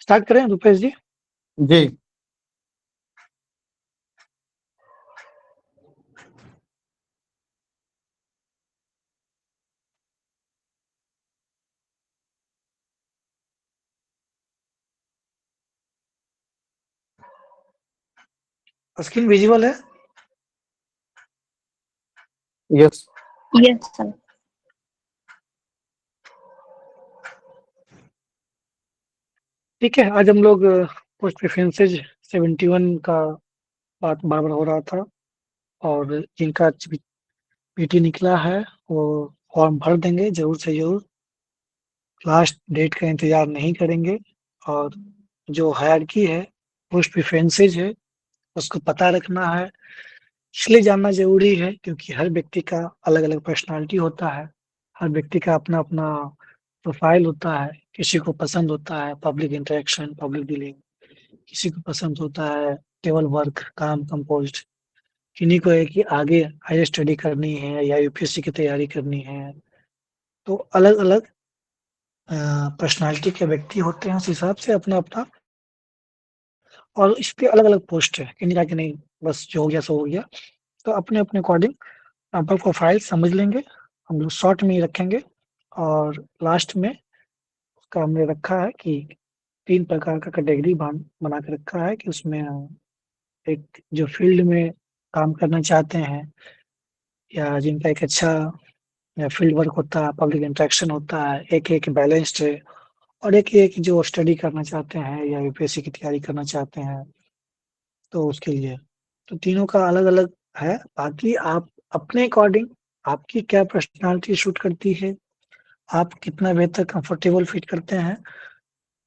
Start करें रुपेश जी? जी। Screen visible है? Yes. Yes sir. ठीक है, आज हम लोग पोस्ट प्रेफरेंसेज 71 का बात बार-बार हो रहा था और जिनका पीटी निकला है वो फॉर्म भर देंगे ज़रूर से ज़रूर। लास्ट डेट का इंतज़ार नहीं करेंगे और जो हायरार्की है, पोस्ट प्रेफरेंसेज है, उसको पता रखना है। इसलिए जानना ज़रूरी है क्योंकि हर व्यक्ति का अलग-अलग पर्सनैलिटी होता है। हर व्यक्ति का अपना-अपना प्रोफ़ाइल होता है। किसी को पसंद होता है पब्लिक इंटरैक्शन, पब्लिक डीलिंग, किसी को पसंद होता है टेबल वर्क, काम कंपोज़्ड, किन्हीं को है कि आगे हायर स्टडी करनी है या यूपीएससी की तैयारी करनी है। तो अलग-अलग पर्सनैलिटी के व्यक्ति होते हैं, उस हिसाब से अपना-अपना और इस पे अलग-अलग पोस्ट है, कि नहीं कि नहीं बस जो हो गया सो हो गया। तो अपने-अपने अकॉर्डिंग सैंपल प्रोफाइल समझ लेंगे, हम लोग शॉर्ट में ही रखेंगे और लास्ट में उसका हमने रखा है कि 3 प्रकार का कैटेगरी बना के रखा है कि उसमें एक जो फ़ील्ड में काम करना चाहते हैं या जिनका एक अच्छा या फ़ील्ड वर्क होता है, पब्लिक इंटरेक्शन होता है, एक बैलेंस्ड है और एक जो स्टडी करना चाहते हैं या यूपीएससी की तैयारी करना चाहते हैं, तो उसके लिए। तो तीनों का अलग-अलग है, बाकी आप अपने अकॉर्डिंग आपकी क्या पर्सनैलिटी सूट करती है, आप कितना बेहतर कंफर्टेबल फ़ील करते हैं,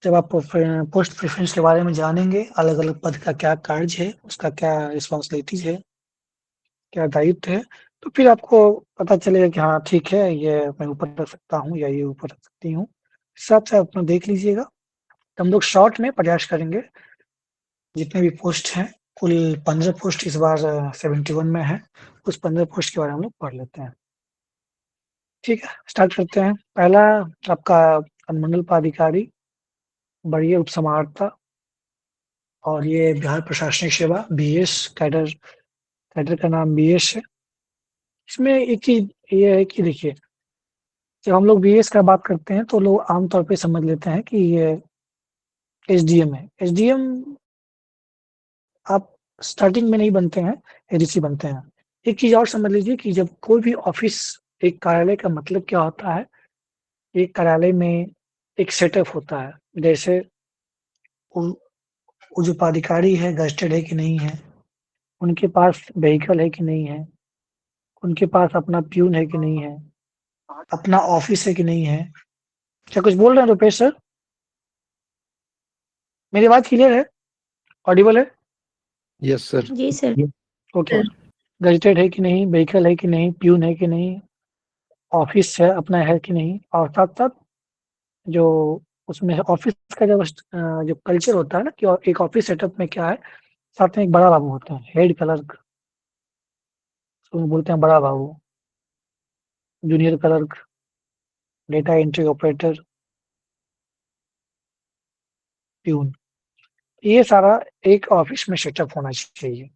जब आप पोस्ट प्रेफ़रेंस के बारे में जानेंगे, अलग-अलग पद का क्या कार्य है, उसका क्या रिस्पॉन्सिबिलिटीज़ है, क्या दायित्व है, तो फिर आपको पता चलेगा कि हाँ, ठीक है, ये मैं ऊपर रख सकता हूँ या ये ऊपर रख सकती हूँ। इस हिसाब से आप अपना देख लीजिएगा। तो हम लोग शॉर्ट में प्रयास करेंगे, जितने भी पोस्ट हैं, कुल 15 पोस्ट इस बार 71 में है, उस 15 पोस्ट के बारे में हम लोग पढ़ लेते हैं। ठीक है, स्टार्ट करते हैं। पहला आपका अनुमंडल पदाधिकारी, वरीय उपसमाहर्ता और ये बिहार प्रशासनिक सेवा बीएस कैडर कैडर का नाम बीएस है। इसमें एक चीज़ ये है कि देखिए, जब हम लोग बीएस का बात करते हैं तो लोग आम तौर पे समझ लेते हैं कि ये एसडीएम है। एसडीएम आप स्टार्टिंग में नहीं बनते हैं, एडीसी बनते हैं। एक चीज़ और समझ लीजिए कि जब कोई भी ऑफ़िस एक कार्यालय का मतलब क्या होता है, एक कार्यालय में एक सेटअप होता है। जैसे उ वो जो पदाधिकारी है गज़टेड है कि नहीं है, उनके पास व्हीकल है कि नहीं है, उनके पास अपना प्यून है कि नहीं है, अपना ऑफ़िस है कि नहीं है। क्या कुछ बोल रहे हैं रुपेश सर? मेरी आवाज़ क्लियर है? ऑडिबल है? Yes sir. जी सर। ओके। गज़टेड है कि नहीं, व्हीकल है कि नहीं, प्यून है कि नहीं, ऑफ़िस है अपना है कि नहीं और साथ-साथ जो उसमें ऑफ़िस का जो कल्चर होता है ना कि एक ऑफ़िस सेटअप में क्या है, साथ में एक बड़ा बाबू होता है, हेड क्लर्क, उसको बोलते हैं बड़ा बाबू, junior clerk, data entry operator, peon. ये सारा एक ऑफ़िस में सेटअप होना चाहिए।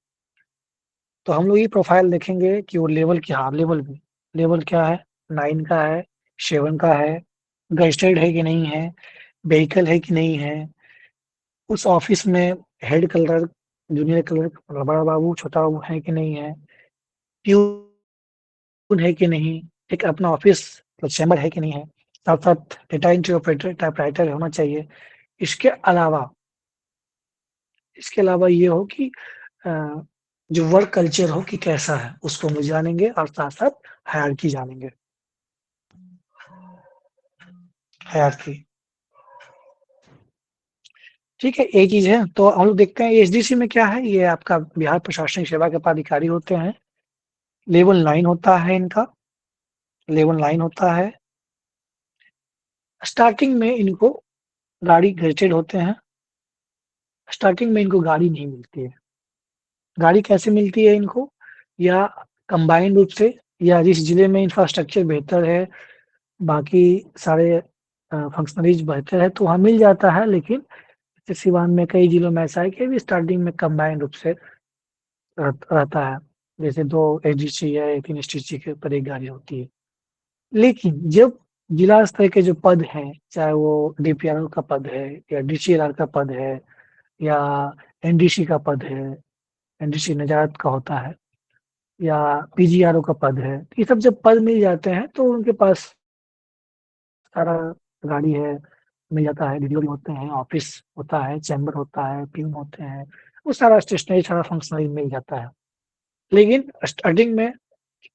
तो हम लोग ये प्रोफ़ाइल देखेंगे कि वो लेवल क्या हाँ, लेवल क्या है, 9 का है, 7 का है, गज़टेड है कि नहीं है, व्हीकल है कि नहीं है, उस ऑफ़िस में हेड क्लर्क, जूनियर क्लर्क, बड़ा बाबू, छोटा बाबू है कि नहीं है, प्यून है कि नहीं, एक अपना ऑफ़िस चैम्बर है कि नहीं है, साथ-साथ डेटा एंट्री ऑपरेटर, टाइपराइटर होना चाहिए। इसके अलावा इसके अलावा ये हो कि अ, जो वर्क कल्चर हो कि कैसा है, उसको हम लोग जानेंगे और साथ-साथ हायरार्की जानेंगे। हायरार्की, ठीक है, एक चीज़ है। तो हम लोग देखते हैं एसडीसी में क्या है, ये आपका बिहार प्रशासनिक सेवा के पदाधिकारी होते हैं। लेवल 9 होता है इनका, लेवल 9 होता है। स्टार्टिंग में इनको गाड़ी ग्रेडेड होते हैं, स्टार्टिंग में इनको गाड़ी नहीं मिलती है। गाड़ी कैसे मिलती है इनको? या कंबाइंड रूप से या जिस जिले में इंफ्रास्ट्रक्चर बेहतर है, बाकी सारे फंक्शनरीज़ बेहतर है तो वहाँ मिल जाता है, लेकिन जैसे सिवान में कई जिलों में ऐसा है कि अभी स्टार्टिंग में कंबाइंड रूप से रहता है, जैसे 2 एसडीसी या 3 एसटीसी के ऊपर एक गाड़ी होती है। लेकिन जब जिला स्तर के जो पद हैं, चाहे वो डीपीआरओ का पद है या डीसीएलआर का पद है या एनडीसी का पद है, एनडीसी नजारत का होता है या पीजीआरओ का पद है, ये सब जब पद मिल जाते हैं तो उनके पास सारा गाड़ी है, मिल जाता है, डीडीओ भी होते हैं, ऑफिस होता है, चैम्बर होता है, पियून होते हैं, वो सारा स्टेशनरी, सारा फंक्शनरी मिल जाता है। लेकिन स्टार्टिंग में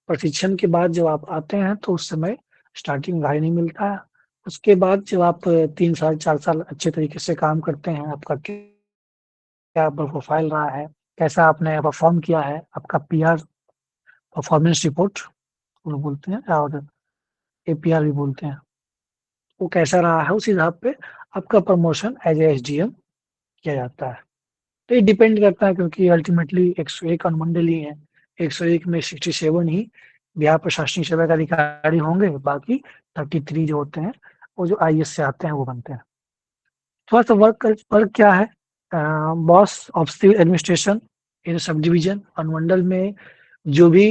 प्रशिक्षण के बाद जब आप आते हैं तो उस समय स्टार्टिंग गाड़ी नहीं मिलता है। उसके बाद जब आप 3 साल 4 साल अच्छे तरीके से काम करते हैं, आपका क्या प्रोफाइल रहा है, कैसा आपने परफॉर्म किया है, आपका पीआर परफॉर्मेंस रिपोर्ट वो बोलते हैं और एपीआर भी बोलते हैं, वो कैसा रहा है उस हिसाब पे आपका प्रमोशन एज ए एसडीएम किया जाता है। तो ये डिपेंड करता है क्योंकि अल्टीमेटली 101 अनुमंडल ही है, 101 में 67 ही बिहार प्रशासनिक सेवा के अधिकारी होंगे, बाकी 33 जो होते हैं वो जो आईएएस से आते हैं वो बनते हैं। थोड़ा सा वर्क क्या है, boss of civil administration in sub division अनुमंडल में जो भी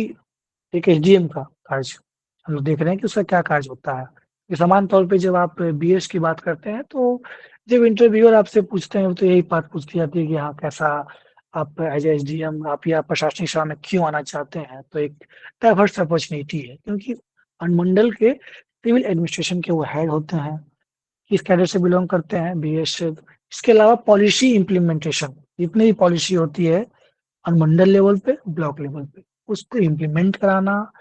एक एसडीएम का कार्य हम लोग देख रहे हैं कि उसका क्या कार्य होता है। ये समान तौर पे जब आप बीएस की बात करते हैं तो जब इंटरव्यूअर आपसे पूछते हैं तो यही बात पूछी जाती है कि हाँ कैसा आप एज एसडीएम आप या प्रशासनिक सेवा में क्यों आना चाहते हैं। तो एक डाइवर्स अपॉर्चुनिटी है क्योंकि अनुमंडल के सिविल एडमिनिस्ट्रेशन के वो हेड होते हैं, किस कैडर से बिलोंग करते हैं, बीएस से। इसके अलावा पॉलिसी इम्प्लीमेंटेशन जितनी भी पॉलिसी होती है अनुमंडल लेवल पे, ब्लॉक लेवल पे, उसको इम्प्लीमेंट कराना,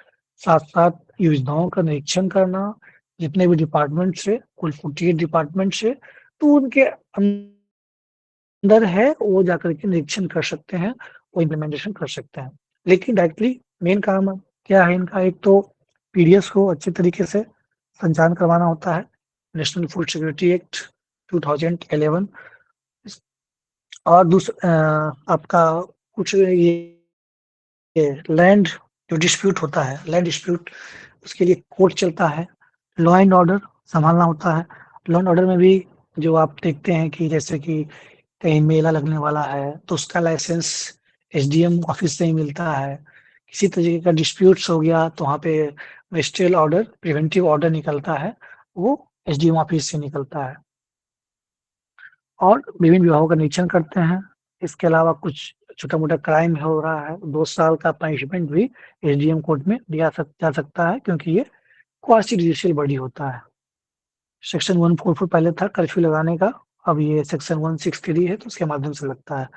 साथ-साथ योजनाओं का निरीक्षण करना, जितने भी डिपार्टमेंट से, कुल 48 डिपार्टमेंट से, तो उनके अंदर है, वो जाकर के निरीक्षण कर सकते हैं, वो इम्प्लीमेंटेशन कर सकते हैं। लेकिन डायरेक्टली मेन काम क्या है इनका, एक तो पीडीएस को अच्छे तरीके से संचालन करवाना होता है, नेशनल फूड सिक्योरिटी एक्ट 2011 और आपका कुछ ये लैंड जो डिस्प्यूट होता है, लैंड डिस्प्यूट उसके लिए कोर्ट चलता है, लॉ एंड ऑर्डर संभालना होता है। लॉ एंड ऑर्डर में भी जो आप देखते हैं कि जैसे कि कहीं मेला लगने वाला है तो उसका लाइसेंस एसडीएम ऑफिस से ही मिलता है। किसी तरीके का डिस्प्यूट्स हो गया तो वहाँ पे रजिस्ट्रियल ऑर्डर, प्रिवेंटिव ऑर्डर निकलता है, वो एसडीएम ऑफिस से निकलता है और विभिन्न विभागों का निरीक्षण करते हैं। इसके अलावा कुछ छोटा-मोटा क्राइम हो रहा है, 2 साल का पनिशमेंट भी एसडीएम कोर्ट में दिया जा सकता है क्योंकि ये क्वासी जुडिशियल बॉडी होता है। सेक्शन 144 पहले था कर्फ्यू लगाने का, अब ये सेक्शन 163 है तो उसके माध्यम से लगता है।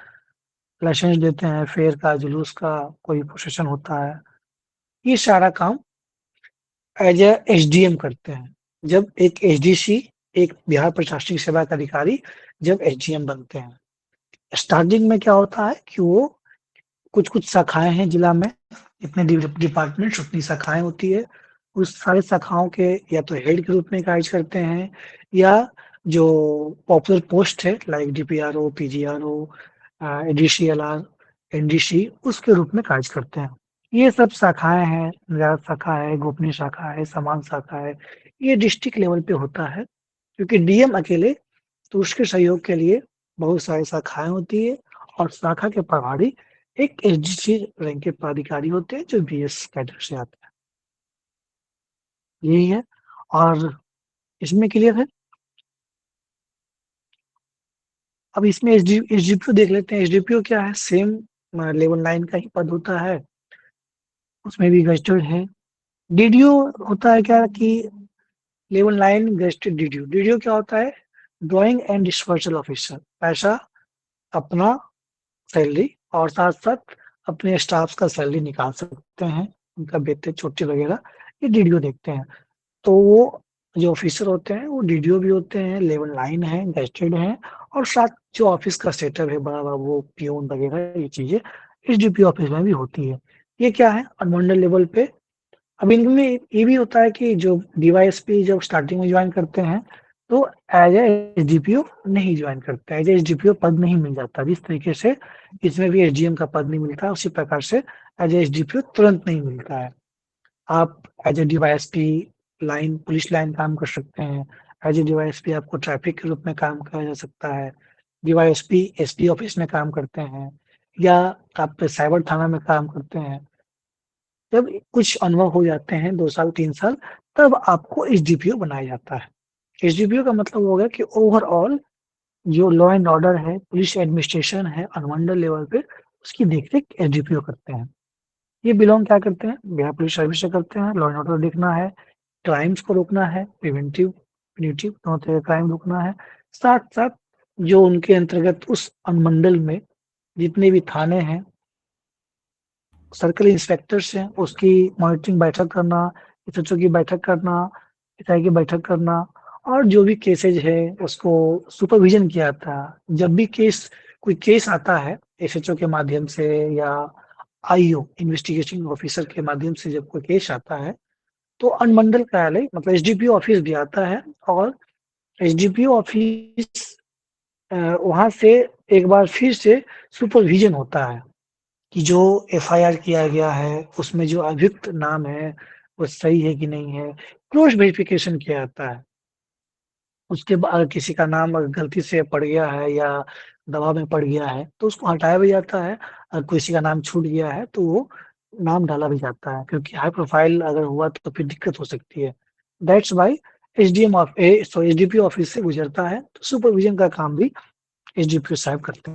लाइसेंस देते हैं, फेयर का, जुलूस का, कोई प्रोसेशन होता है, ये सारा काम एज ए एसडीएम करते हैं। जब एक एसडीसी, एक बिहार प्रशासनिक सेवा का अधिकारी जब एसडीएम बनते हैं। स्टार्टिंग में क्या होता है कि वो कुछ-कुछ शाखाएँ हैं जिला में, इतने डिपार्टमेंट्स उतनी शाखाएँ होती है। उस सारी शाखाओं के या तो हेड के रूप में कार्य करते हैं या जो पॉपुलर पोस्ट है लाइक डीपीआरओ, पीजीआरओ, डीसीएलआर, एनडीसी उसके रूप में कार्य करते हैं। ये सब शाखाएँ हैं, निर्यात शाखा है, गोपनीय शाखा है, सामान शाखा है, ये डिस्ट्रिक्ट लेवल पे होता है क्योंकि डीएम अकेले तो उसके सहयोग के लिए बहुत सारी शाखाएँ होती है और शाखा के प्रभारी एक एसडीसी रैंक के पदाधिकारी होते हैं जो बीएस कैडर से आते हैं, यही है। और इसमें क्लियर है? अब इसमें एसडीपीओ देख लेते हैं, एसडीपीओ क्या है? सेम लेवल 9 का ही पद होता है, उसमें भी गज़ेटेड है। डीडीओ होता है क्या कि लेवल 9 गज़ेटेड डीडीओ, डीडीओ क्या होता है? ड्राइंग एंड डिस्पर्सल ऑफिसर, पैसा अपना सैलरी और साथ-साथ अपने स्टाफ्स का सैलरी निकाल सकते हैं, उनका वेतन छुट्टी वगैरह, ये डीडीओ देखते हैं। तो वो जो ऑफिसर होते हैं वो डीडीओ भी होते हैं, लेवल 9 है, गेस्टेड हैं और साथ जो ऑफिस का सेटअप है बड़ा-बड़ा वो पियून वगैरह ये चीज़ें एसडीपी ऑफिस में भी होती है। ये क्या है अनुमंडल लेवल पे। अब इनमें ये भी होता है कि जो डीवाईएसपी जब स्टार्टिंग में जॉइन करते हैं तो एज ए एसडीपीओ नहीं जॉइन करते, एज ए एसडीपीओ पद नहीं मिल जाता। जिस तरीके से इसमें भी एसडीएम का पद नहीं मिलता है उसी प्रकार से एज ए एसडीपीओ तुरंत नहीं मिलता है। आप as a DYSP line police line काम कर सकते हैं, एज ए डीवाईएसपी आपको ट्रैफिक के रूप में काम किया जा सकता है, डीवाईएसपी, एसपी ऑफिस में काम करते हैं या आप साइबर थाना में काम करते हैं, जब कुछ अनुभव हो जाते हैं 2 साल, 3 साल, तब आपको एसडीपीओ बनाया जाता है। एसडीपीओ का मतलब हो गया कि ओवरऑल जो लॉ एंड ऑर्डर है, पुलिस एडमिनिस्ट्रेशन है अनुमंडल लेवल पे, उसकी देख-रेख एसडीपीओ करते हैं। ये बिलॉन्ग क्या करते हैं? बिहार पुलिस सर्विस से करते हैं, लॉ एंड ऑर्डर देखना है, क्राइम्स को रोकना है, प्रिवेंटिव दोनों तरह का क्राइम रोकना है। साथ-साथ जो उनके अंतर्गत उस अनुमंडल में जितने भी थाने हैं, सर्किल इंस्पेक्टर्स हैं, उसकी मॉनिटरिंग बैठक करना, एसएचओ की बैठक करना, एसआई की बैठक करना और जो भी केसेज़ है उसको सुपरविज़न किया जाता है। जब भी कोई केस आता है एसएचओ के माध्यम से या आईओ इन्वेस्टिगेशन ऑफिसर के माध्यम से जब कोई केस आता है, तो अनुमंडल कार्यालय मतलब एसडीपीओ ऑफिस भी आता है और एसडीपीओ ऑफिस वहाँ से एक बार फिर से सुपरविज़न होता है कि जो एफआईआर किया गया है, उसमें जो अभियुक्त नाम है, वो सही है कि नहीं है, क्रॉस वेरिफिकेशन किया जाता है। उसके बाद किसी का नाम अगर गलती से पड़ गया है या दबाव में पड़ गया है, तो उसको हटाया भी जाता है। किसी का नाम छूट गया है, तो वो नाम डाला भी जाता है क्योंकि हाई प्रोफाइल अगर हुआ तो फिर दिक्कत हो सकती है। दैट्स व्हाई एसडीपीओ ऑफिस से गुजरता है, तो सुपरविज़न का काम भी एसडीपीओ साहब करते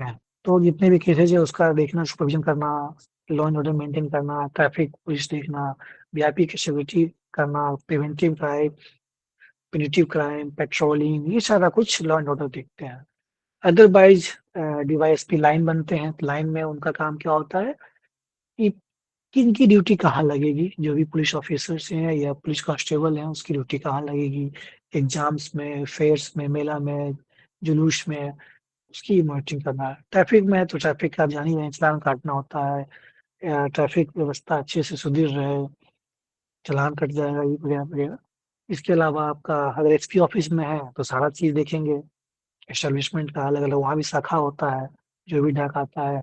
हैं। तो जितने भी केसेज़ है उसका देखना, सुपरविज़न करना, लॉ एंड ऑर्डर मेंटेन करना, ट्रैफिक पुलिस देखना, वीआईपी की सिक्योरिटी करना, प्रिवेंटिव क्राइम, पेट्रोलिंग ये सारा कुछ लॉ एंड ऑर्डर देखते हैं। अदरवाइज़ डीवाईएसपी लाइन बनते हैं, तो लाइन में उनका काम क्या होता है कि किनकी ड्यूटी कहाँ लगेगी, जो भी पुलिस ऑफिसर्स हैं या पुलिस कांस्टेबल हैं, उसकी ड्यूटी कहाँ लगेगी, एग्ज़ाम्स में, फेयर्स में, मेला में, जुलूस में, उसकी मॉनिटरिंग करना है। ट्रैफिक में है तो ट्रैफिक का आप जान ही रहे हैं चालान काटना होता है ट्रैफिक व्यवस्था अच्छे से सुदृढ़ रहे, चालान कट जाएगा ये वगैरह-वगैरह। इसके अलावा आपका अगर एसपी ऑफिस में है तो सारा चीज़ देखेंगे, एस्टेब्लिशमेंट का अलग-अलग वहाँ भी शाखा होता है, जो भी डाक आता है।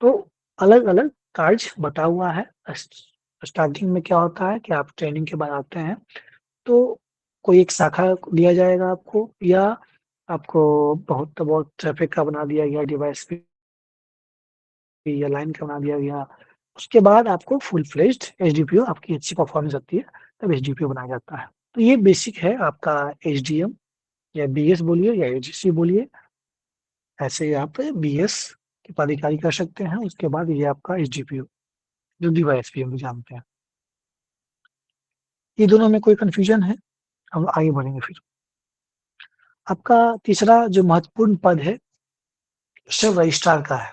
तो अलग-अलग कार्य बँटा हुआ है। स्टार्टिंग में क्या होता है कि आप ट्रेनिंग के बाद आते हैं, तो कोई एक शाखा दिया जाएगा आपको या आपको बहुत तो बहुत ट्रैफिक का बना दिया गया डीवाईएसपी या लाइन का बना दिया गया। उसके बाद आपको फुल फ्लेज्ड एसडीपीओ आपकी अच्छी परफॉर्मेंस आती है, तब एसडीपीओ बनाया जाता है। तो ये बेसिक है आपका एसडीएम या बीएस बोलिए या एजीसी बोलिए, ऐसे आप बीएस के पदाधिकारी कर सकते हैं, उसके बाद ये आपका एसडीपीओ जो डीवाईएसपी हम जानते हैं। ये दोनों में कोई कन्फ्यूजन है? हम आगे बढ़ेंगे फिर। आपका तीसरा जो महत्वपूर्ण पद है, सब रजिस्ट्रार का है।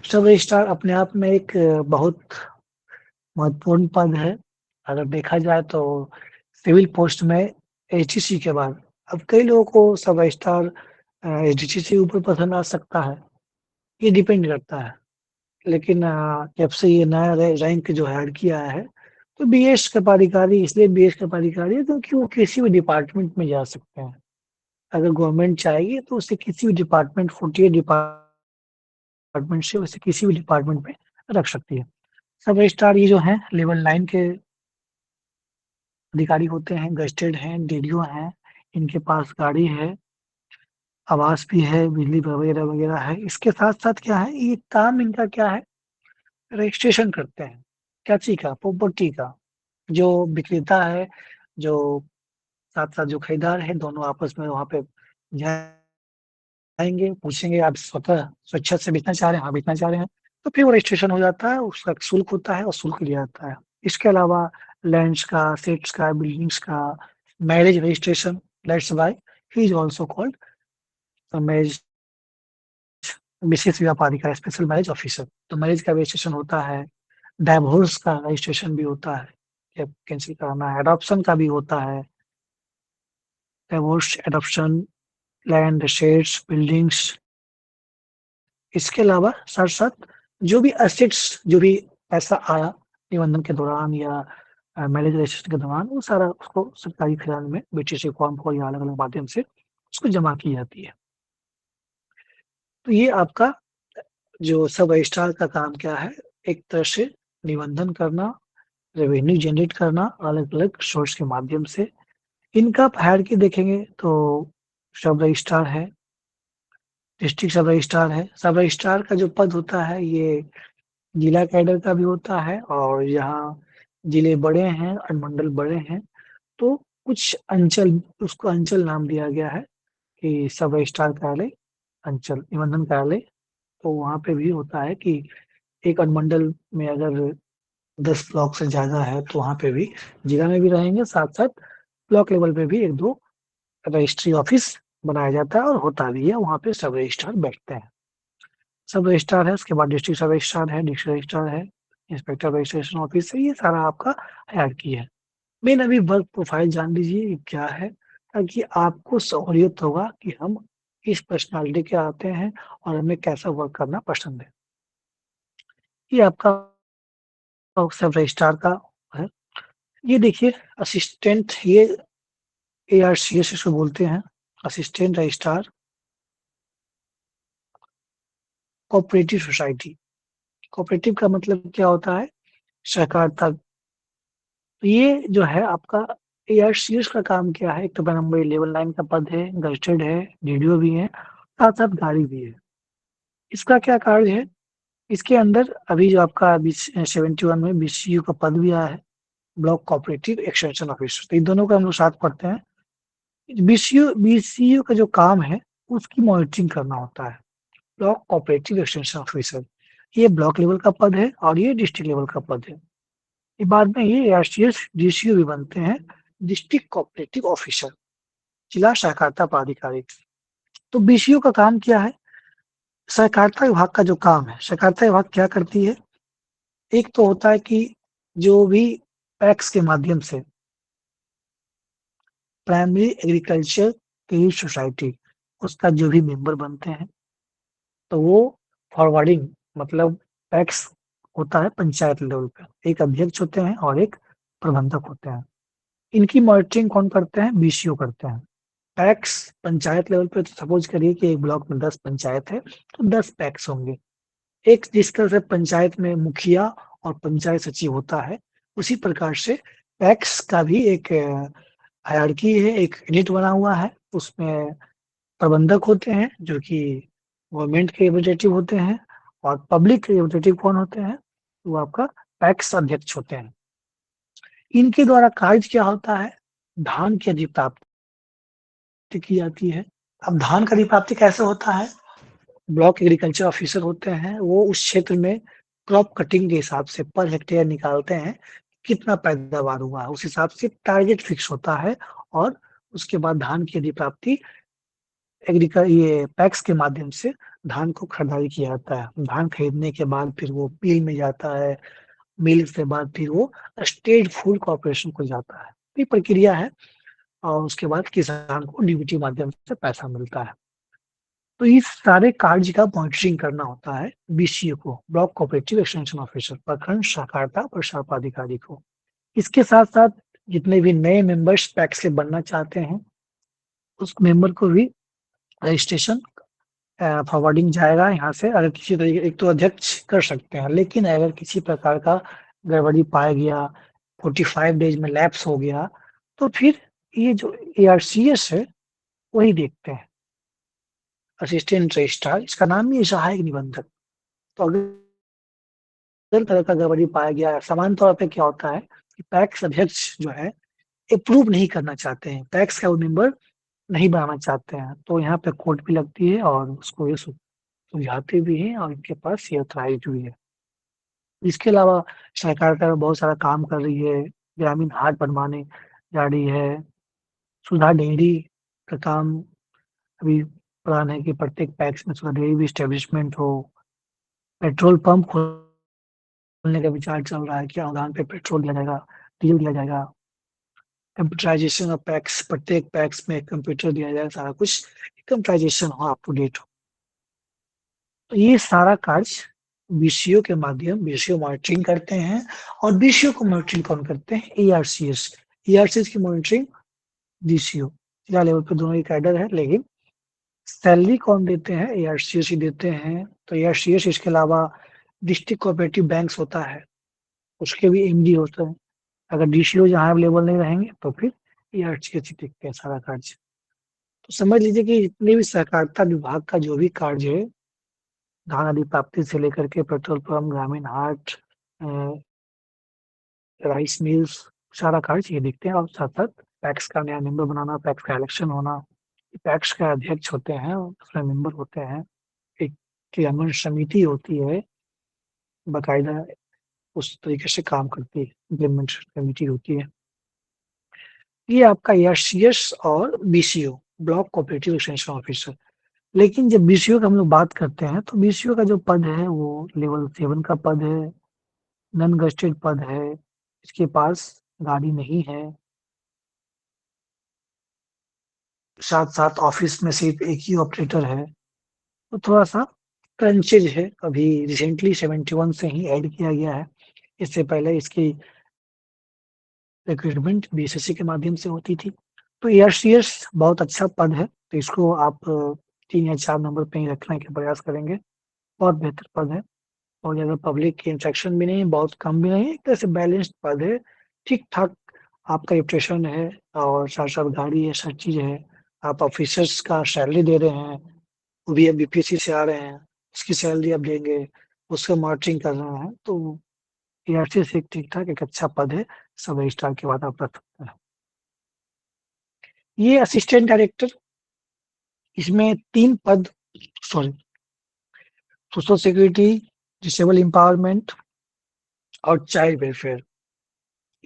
सब रजिस्ट्रार अपने आप में एक बहुत महत्वपूर्ण पद है। अगर देखा जाए तो सिविल पोस्ट में एचटीसी के बाद अब कई लोगों को सब रजिस्ट्रार एचडीसी से ऊपर पसंद आ सकता है, ये डिपेंड करता है। लेकिन जब से ये नया रैंक जो ऐड किया है, तो बीएस का पदाधिकारी इसलिए बीएस का पदाधिकारी है क्योंकि वो किसी भी डिपार्टमेंट में जा सकते हैं। अगर गवर्नमेंट चाहेगी तो उसे किसी भी डिपार्टमेंट 48 डिपार्टमेंट से उसे किसी भी डिपार्टमेंट में रख सकती है। सब रजिस्ट्रार ये जो हैं लेवल 9 के अधिकारी होते हैं, गज़ेटेड हैं, डीडीओ हैं, इनके पास गाड़ी है, आवास भी है, बिजली वगैरह-वगैरह है। इसके साथ-साथ क्या है, ये काम इनका क्या है, रजिस्ट्रेशन करते हैं। क्या चीज़ का? प्रॉपर्टी का। जो विक्रेता है, जो साथ-साथ जो खरीदार है, दोनों आपस में वहाँ पे जाएँगे, पूछेंगे आप स्वतः स्वेच्छा से बेचना चाह रहे हैं? हाँ, बेचना चाह रहे हैं। तो फिर वो रजिस्ट्रेशन हो जाता है, उसका शुल्क होता है और शुल्क लिया जाता है। इसके अलावा लैंड्स का, सेट्स का, बिल्डिंग्स का, marriage registration that's why he is also called marriage विशेष विवाह पदाधिकारी स्पेशल मैरेज ऑफिसर। तो मैरेज का रजिस्ट्रेशन होता है, डाइवोर्स का रजिस्ट्रेशन भी होता है, जब कैंसल कराना है, एडॉप्शन का भी होता है, divorce, adoption, land, shades, buildings इसके अलावा साथ-साथ जो भी एसेट्स जो भी पैसा आया निबंधन के दौरान या मैरिज रजिस्ट्रेशन के दौरान वो सारा उसको सरकारी खज़ाने में बीटीसी फॉर्म को या अलग-अलग माध्यम से उसको जमा की जाती है। तो ये आपका जो सब रजिस्ट्रार का काम क्या है, एक तरह से निबंधन करना, रेवेन्यू जनरेट करना अलग-अलग सोर्स के माध्यम से। इनका आप हायरार्की देखेंगे तो सब रजिस्ट्रार है, डिस्ट्रिक्ट सब रजिस्ट्रार है। सब रजिस्ट्रार का जो पद होता है ये जिला कैडर का भी होता है, और यहाँ जिले बड़े हैं, अनुमंडल बड़े हैं, तो कुछ अंचल, उसको अंचल नाम दिया गया है कि सब रजिस्ट्रार कार्यालय, अंचल निबंधन कार्यालय। तो वहाँ पे भी होता है कि एक अनुमंडल में अगर 10 ब्लॉक से ज़्यादा है तो वहाँ पे भी जिला में भी रहेंगे, साथ-साथ ब्लॉक लेवल पे भी 1-2 रजिस्ट्री ऑफिस बनाया जाता है और होता भी है, वहाँ पे सब रजिस्ट्रार बैठते हैं। सब रजिस्ट्रार है, उसके बाद डिस्ट्रिक्ट सब रजिस्ट्रार है, डिस्ट्रिक्ट रजिस्ट्रार है, इंस्पेक्टर रजिस्ट्रेशन ऑफिस है, ये सारा आपका हायरार्की है। मेन अभी वर्क प्रोफाइल जान लीजिए ये क्या है, ताकि आपको सहूलियत होगा कि हम किस पर्सनैलिटी के आते हैं और हमें कैसा वर्क करना पसंद है। ये आपका सब रजिस्ट्रार का है। ये देखिए असिस्टेंट, ये एआरसीएस इसको बोलते हैं, assistant registrar cooperative society. Cooperative का मतलब क्या होता है? सहकारिता। तो ये जो है आपका एआरसीएस का काम क्या है? एक तो नंबर लेवल 9 का पद है, गज़ेटेड है, डीडीओ भी है, साथ-साथ गाड़ी भी है। इसका क्या कार्य है? इसके अंदर अभी जो आपका 71 में बीसीयू का पद भी आया है, ब्लॉक कोऑपरेटिव एक्सटेंशन ऑफिसर। तो इन दोनों को हम लोग साथ पढ़ते हैं। बीसीयू का जो काम है, उसकी मॉनिटरिंग करना होता है। ब्लॉक कोऑपरेटिव एक्सटेंशन ऑफिसर, ये ब्लॉक लेवल का पद है और ये डिस्ट्रिक्ट लेवल का पद है। ये बाद में ये एआरसीएस डीसीयू भी बनते हैं, डिस्ट्रिक्ट कोऑपरेटिव ऑफिसर, जिला सहकारिता पदाधिकारी। तो बीसीयू का काम क्या है? सहकारिता विभाग का जो काम है, सहकारिता विभाग क्या करती है? एक तो होता है कि जो भी पैक्स के माध्यम से प्राइमरी एग्रीकल्चर क्रेडिट सोसाइटी, उसका जो भी मेंबर बनते हैं, तो वो फॉरवर्डिंग, मतलब पैक्स होता है पंचायत लेवल पे। एक अध्यक्ष होते हैं और एक प्रबंधक होते हैं। इनकी मॉनिटरिंग कौन करते हैं? बीसीओ करते हैं। पैक्स पंचायत लेवल पे, तो सपोज करिए कि एक ब्लॉक में 10 पंचायत है, तो 10 पैक्स होंगे। एक जिस तरह से पंचायत में मुखिया और पंचायत सचिव होता है, उसी प्रकार से पैक्स का भी एक हायरार्की है, एक यूनिट बना हुआ है। उसमें प्रबंधक होते हैं जो कि गवर्नमेंट के रिप्रेजेंटेटिव होते हैं, और पब्लिक के रिप्रेजेंटेटिव कौन होते हैं? वो आपका पैक्स अध्यक्ष होते हैं। इनके द्वारा कार्य क्या होता है? धान की अधिप्राप्ति की जाती है। अब धान का अधिप्राप्ति कैसे होता है? ब्लॉक एग्रीकल्चर ऑफिसर होते हैं, वो उस क्षेत्र में क्रॉप कटिंग के हिसाब से पर हेक्टेयर निकालते हैं, कितना पैदावार हुआ है, उस हिसाब से टारगेट फिक्स होता है, और उसके बाद धान की अधिप्राप्ति ये पैक्स के माध्यम से धान को खरीदारी किया जाता है। धान खरीदने के बाद फिर वो मिल में जाता है, मिल के बाद फिर वो स्टेट फूड कॉर्पोरेशन को जाता है। ये प्रक्रिया है, और उसके बाद किसान को डीबीटी माध्यम से पैसा मिलता है। तो इस सारे कार्य का मॉनिटरिंग करना होता है बीसीए को, ब्लॉक कोऑपरेटिव एक्सटेंशन ऑफिसर, प्रखंड सहकारिता प्रसार पदाधिकारी को। इसके साथ-साथ जितने भी नए मेंबर्स पैक्स के बनना चाहते हैं, उस मेंबर को भी रजिस्ट्रेशन फॉरवर्डिंग जाएगा यहाँ से। अगर किसी तरीके, एक तो अध्यक्ष कर सकते हैं, लेकिन अगर किसी प्रकार का गड़बड़ी पाया गया, 45 डेज में लैप्स हो गया, तो फिर ये जो एआरसीएस है, वही देखते हैं, असिस्टेंट रजिस्ट्रार, इसका नाम ही है सहायक निबंधक। तो अगर तरह का गड़बड़ी पाया गया, सामान्य तौर पे क्या होता है कि पैक्स अध्यक्ष जो है अप्रूव नहीं करना चाहते हैं, पैक्स का वो मेंबर नहीं बनाना चाहते हैं, तो यहाँ पे कोर्ट भी लगती है और उसको ये सुलझाते भी हैं, और इनके पास ये ऑथराइज़ भी है। इसके अलावा सहकारिता में बहुत सारा काम कर रही है, ग्रामीण हाट बनवाने जा रही है, सुधा डेयरी का काम अभी प्लान है कि प्रत्येक पैक्स में सुधा डेयरी भी एस्टेब्लिशमेंट हो, पेट्रोल पंप खोलने का विचार चल रहा है कि अनुदान पे पेट्रोल दिया जाएगा, डीज़ल दिया जाएगा। कंप्यूटराइज़ेशन ऑफ पैक्स, प्रत्येक पैक्स में कंप्यूटर दिया जाएगा, सारा कुछ कंप्यूटराइज़ेशन हो, अप टू डेट हो। तो ये सारा कार्य बीसीओ के माध्यम, बीसीओ मॉनिटरिंग करते हैं, और बीसीओ को मॉनिटरिंग कौन करते हैं? एआरसीएस। एआरसीएस की मॉनिटरिंग डीसीओ, जिला लेवल पे दोनों ही कैडर है, लेकिन सैलरी कौन देते हैं? एआरसीएस ही देते हैं। तो एआरसीएस, इसके अलावा डिस्ट्रिक्ट कोऑपरेटिव बैंक्स होता है, उसके भी एमडी होते हैं। अगर डीसीओ जहाँ अवेलेबल नहीं रहेंगे, तो फिर एआरसीएस ही देखते हैं सारा कार्य। तो समझ लीजिए कि जितने भी सहकारिता विभाग का जो भी कार्य है, धान आदि प्राप्ति से लेकर के पेट्रोल पंप, ग्रामीण हाट, राइस मिल्स, सारा कार्य ये देखते हैं और साथ-साथ पैक्स का नया मेंबर बनाना, पैक्स का इलेक्शन होना, पैक्स का अध्यक्ष होते हैं, उसमें मेंबर होते हैं, एक क्रियान्वयन समिति होती है, बाकायदा उस तरीके से काम करती है, इम्प्लीमेंटेशन कमिटी होती है। ये आपका एआरसीएस और BCO, block cooperative extension officer. लेकिन जब बीसीओ का हम लोग बात करते हैं, तो बीसीओ का जो पद है वो लेवल 7 का पद है, नॉन गेज़ेटेड पद है, इसके पास गाड़ी नहीं है। साथ-साथ ऑफ़िस में सिर्फ़ एक ही ऑपरेटर है, तो थोड़ा-सा क्रंचेज़ है, अभी रिसेंटली 71 से ही ऐड किया गया है। इससे पहले इसकी रिक्रूटमेंट बीएसएससी के माध्यम से होती थी। तो एआरसीएस बहुत अच्छा पद है, तो इसको आप 3 या 4 नंबर पे ही रखने का प्रयास करेंगे, बहुत बेहतर पद है। बहुत ज़्यादा पब्लिक की इंटरेक्शन भी नहीं है, बहुत कम भी नहीं है, एक तरह से बैलेंस्ड पद है, ठीक-ठाक आपका रेपुटेशन है और साथ-साथ गाड़ी है, सब चीज़ है। आप ऑफ़िसर्स का सैलरी दे रहे हैं, वो भी अब बीपीएससी से आ रहे हैं, उसकी सैलरी आप देंगे, उसका मॉनिटरिंग कर रहे हैं, तो एआरसीएस एक ठीक-ठाक एक अच्छा पद है, सब रजिस्ट्रार के बाद आप रख सकते हैं। ये असिस्टेंट डायरेक्टर, इसमें 3 पद sorry social security, disable empowerment और चाइल्ड वेलफेयर,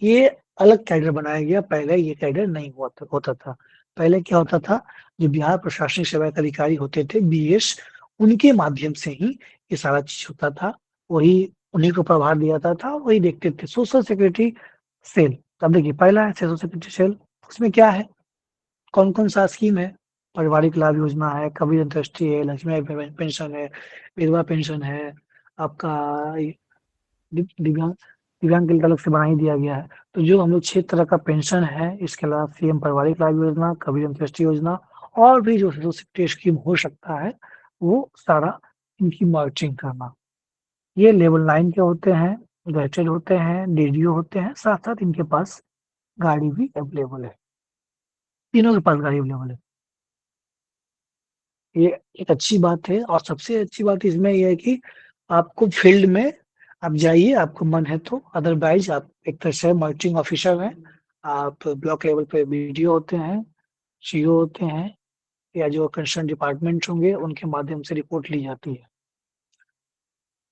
ये अलग कैडर बनाया गया, पहले ये कैडर नहीं होता था। पहले क्या होता था, जो बिहार प्रशासनिक सेवा के अधिकारी होते थे बीएस, उनके माध्यम से ही ये सारा चीज़ होता था। वही उन्हीं को प्रभार दिया जाता था और वही देखते थे। सोशल सिक्योरिटी सेल, अब देखिए पहला है सोशल सिक्योरिटी सेल, उसमें क्या है, कौन-कौन सा स्कीम है, पारिवारिक लाभ योजना है, कबीर अंत्योदय है, लक्ष्मी पेंशन है, विधवा पेंशन है, आपका दिव्यांग दिव्यांग के लिए अलग से बना ही दिया गया है। तो जो हम लोग 6 तरह का पेंशन है, इसके अलावा सीएम पारिवारिक लाभ योजना, कबीर अंत्योदय योजना और भी जो सोशल सिक्योरिटी स्कीम हो सकता है, वो सारा इनकी मॉनिटरिंग करना। ये लेवल 9 के होते हैं, गेजेटेड होते हैं, डीडीओ होते हैं, साथ-साथ इनके पास गाड़ी भी अवेलेबल है। तीनों के पास गाड़ी अवेलेबल है। ये एक अच्छी बात है और सबसे अच्छी बात इसमें ये है कि आपको फील्ड में आप जाइए, आपको मन है तो, अदरवाइज़ आप एक तरह से मॉनिटरिंग ऑफिसर हैं। आप ब्लॉक लेवल पे बीडीओ होते हैं, सीओ होते हैं या जो कंसर्न डिपार्टमेंट्स होंगे, उनके माध्यम से रिपोर्ट ली जाती है।